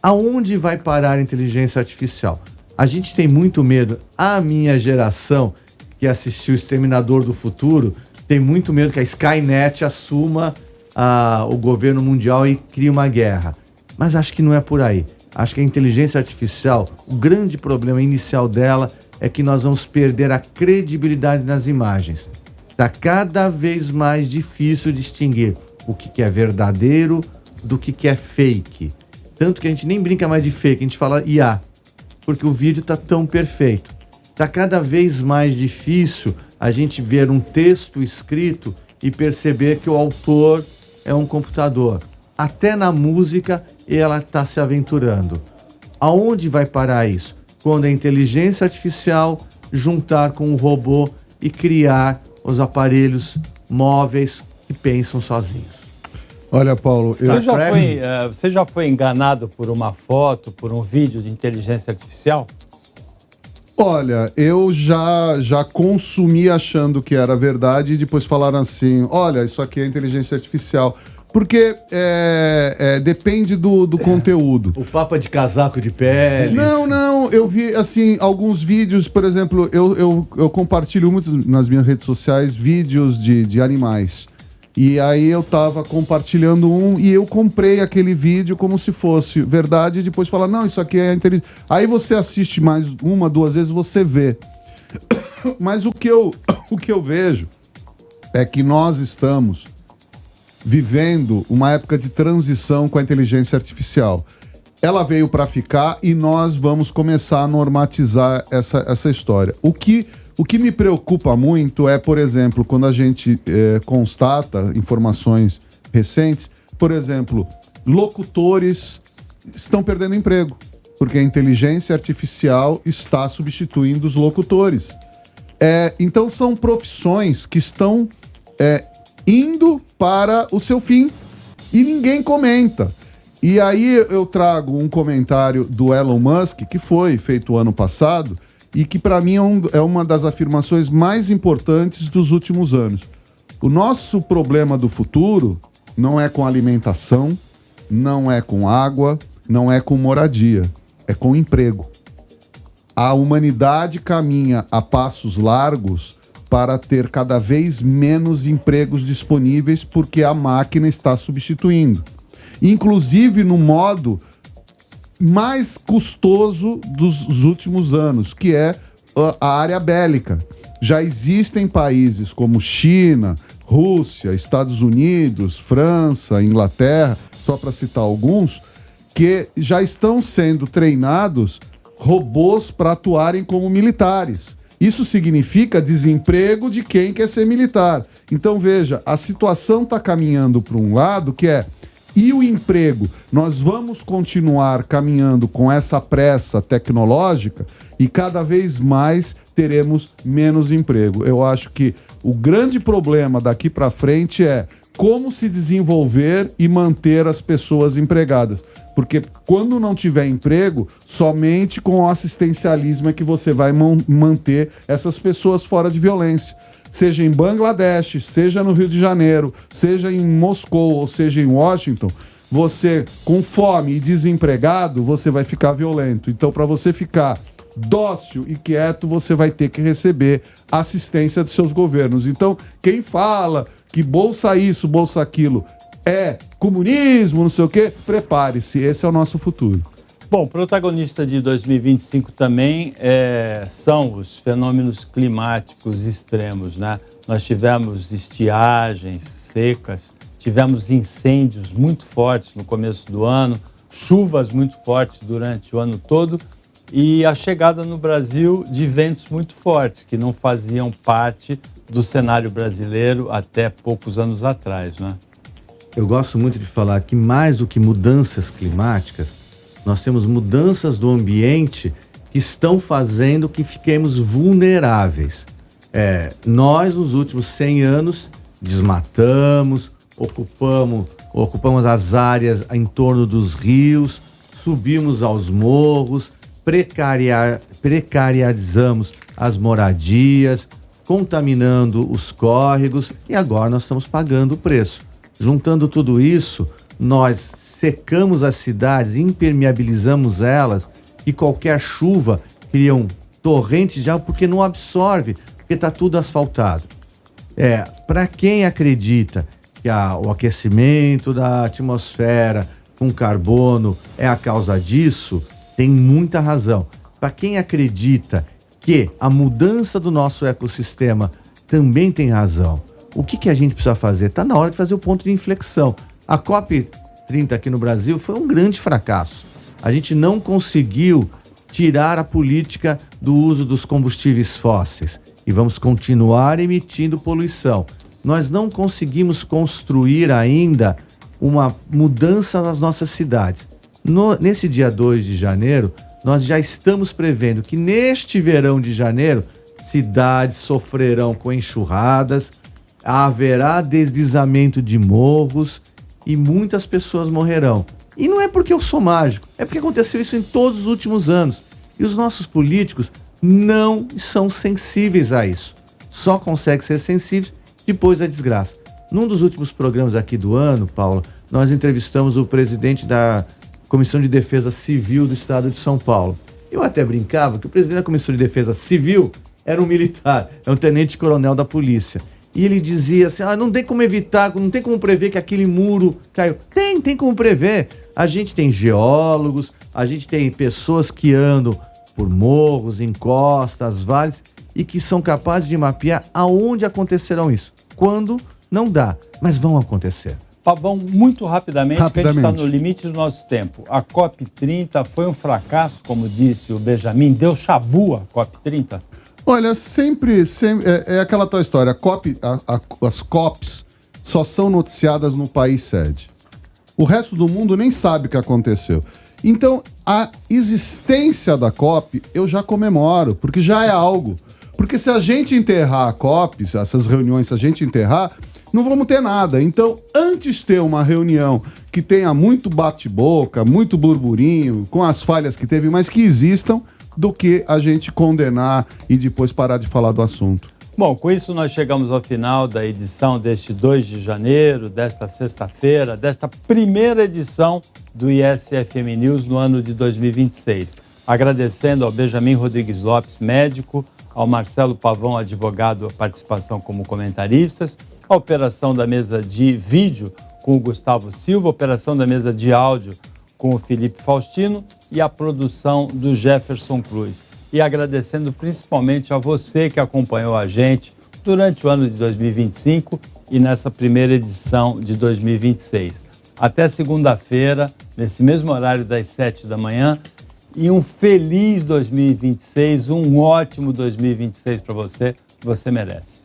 Aonde vai parar a inteligência artificial? A gente tem muito medo. A minha geração, que assistiu Exterminador do Futuro, tem muito medo que a Skynet assuma o governo mundial e crie uma guerra. Mas acho que não é por aí. Acho que a inteligência artificial, o grande problema inicial dela é que nós vamos perder a credibilidade nas imagens. Está cada vez mais difícil distinguir o que é verdadeiro do que é fake. Tanto que a gente nem brinca mais de fake, a gente fala IA, porque o vídeo está tão perfeito. Está cada vez mais difícil a gente ver um texto escrito e perceber que o autor é um computador. Até na música ela está se aventurando. Aonde vai parar isso? Quando a inteligência artificial juntar com o robô e criar os aparelhos móveis que pensam sozinhos. Olha, Paulo, Você já foi enganado por uma foto, por um vídeo de inteligência artificial? Olha, eu já consumi achando que era verdade e depois falaram assim, olha, isso aqui é inteligência artificial. Porque depende do conteúdo. O Papa de casaco de pele. Não, eu vi assim alguns vídeos, por exemplo, eu compartilho muito nas minhas redes sociais vídeos de animais. E aí eu tava compartilhando e eu comprei aquele vídeo como se fosse verdade e depois fala, não, isso aqui é inteligente. Aí você assiste mais 1, 2 vezes, você vê. Mas o que eu vejo é que nós estamos vivendo uma época de transição com a inteligência artificial. Ela veio para ficar e nós vamos começar a normatizar essa história. O que me preocupa muito é, por exemplo, quando a gente constata informações recentes, por exemplo, locutores estão perdendo emprego, porque a inteligência artificial está substituindo os locutores. Então são profissões que estão indo para o seu fim e ninguém comenta. E aí eu trago um comentário do Elon Musk, que foi feito ano passado, e que para mim é uma das afirmações mais importantes dos últimos anos. O nosso problema do futuro não é com alimentação, não é com água, não é com moradia, é com emprego. A humanidade caminha a passos largos para ter cada vez menos empregos disponíveis porque a máquina está substituindo. Inclusive no modo mais custoso dos últimos anos, que é a área bélica. Já existem países como China, Rússia, Estados Unidos, França, Inglaterra, só para citar alguns, que já estão sendo treinados robôs para atuarem como militares. Isso significa desemprego de quem quer ser militar. Então, veja, a situação está caminhando para um lado que e o emprego? Nós vamos continuar caminhando com essa pressa tecnológica e cada vez mais teremos menos emprego. Eu acho que o grande problema daqui para frente é como se desenvolver e manter as pessoas empregadas. Porque quando não tiver emprego, somente com o assistencialismo é que você vai manter essas pessoas fora de violência. Seja em Bangladesh, seja no Rio de Janeiro, seja em Moscou ou seja em Washington, você com fome e desempregado, você vai ficar violento. Então, para você ficar dócil e quieto, você vai ter que receber assistência de seus governos. Então, quem fala que bolsa isso, bolsa aquilo é comunismo, não sei o quê, prepare-se, esse é o nosso futuro. Bom, protagonista de 2025 também são os fenômenos climáticos extremos, né? Nós tivemos estiagens secas, tivemos incêndios muito fortes no começo do ano, chuvas muito fortes durante o ano todo e a chegada no Brasil de ventos muito fortes, que não faziam parte do cenário brasileiro até poucos anos atrás, né? Eu gosto muito de falar que mais do que mudanças climáticas, nós temos mudanças do ambiente que estão fazendo que fiquemos vulneráveis. Nós, nos últimos 100 anos, desmatamos, ocupamos as áreas em torno dos rios, subimos aos morros, precarizamos as moradias, contaminando os córregos e agora nós estamos pagando o preço. Juntando tudo isso, nós secamos as cidades, impermeabilizamos elas e qualquer chuva cria torrentes de água porque não absorve, porque está tudo asfaltado. Para quem acredita que o aquecimento da atmosfera com carbono é a causa disso, tem muita razão. Para quem acredita que a mudança do nosso ecossistema também tem razão, o que a gente precisa fazer? Está na hora de fazer o ponto de inflexão. A COP30 aqui no Brasil foi um grande fracasso. A gente não conseguiu tirar a política do uso dos combustíveis fósseis e vamos continuar emitindo poluição. Nós não conseguimos construir ainda uma mudança nas nossas cidades. Nesse dia 2 de janeiro, nós já estamos prevendo que neste verão de janeiro, cidades sofrerão com enxurradas, haverá deslizamento de morros e muitas pessoas morrerão. E não é porque eu sou mágico, é porque aconteceu isso em todos os últimos anos. E os nossos políticos não são sensíveis a isso. Só conseguem ser sensíveis depois da desgraça. Num dos últimos programas aqui do ano, Paulo, nós entrevistamos o presidente da Comissão de Defesa Civil do Estado de São Paulo. Eu até brincava que o presidente da Comissão de Defesa Civil era um militar, é um tenente-coronel da polícia. E ele dizia assim, não tem como evitar, não tem como prever que aquele muro caiu. Tem como prever. A gente tem geólogos, a gente tem pessoas que andam por morros, encostas, vales e que são capazes de mapear aonde acontecerão isso. Quando não dá, mas vão acontecer. Pavão, muito rapidamente, porque a gente está no limite do nosso tempo. A COP30 foi um fracasso, como disse o Benjamin, deu chabu a COP30? Olha, sempre é aquela tal história, as COPs só são noticiadas no país sede. O resto do mundo nem sabe o que aconteceu. Então, a existência da COP eu já comemoro, porque já é algo. Porque se a gente enterrar a COP, essas reuniões, se a gente enterrar, não vamos ter nada. Então, antes de ter uma reunião que tenha muito bate-boca, muito burburinho, com as falhas que teve, mas que existam, do que a gente condenar e depois parar de falar do assunto. Bom, com isso nós chegamos ao final da edição deste 2 de janeiro, desta sexta-feira, desta primeira edição do ISFM News no ano de 2026. Agradecendo ao Benjamin Rodrigues Lopes, médico, ao Marcelo Pavão, advogado, a participação como comentaristas, a operação da mesa de vídeo com o Gustavo Silva, a operação da mesa de áudio com o Felipe Faustino e a produção do Jefferson Cruz. E agradecendo principalmente a você que acompanhou a gente durante o ano de 2025 e nessa primeira edição de 2026. Até segunda-feira, nesse mesmo horário das 7 da manhã, e um feliz 2026, um ótimo 2026 para você, que você merece.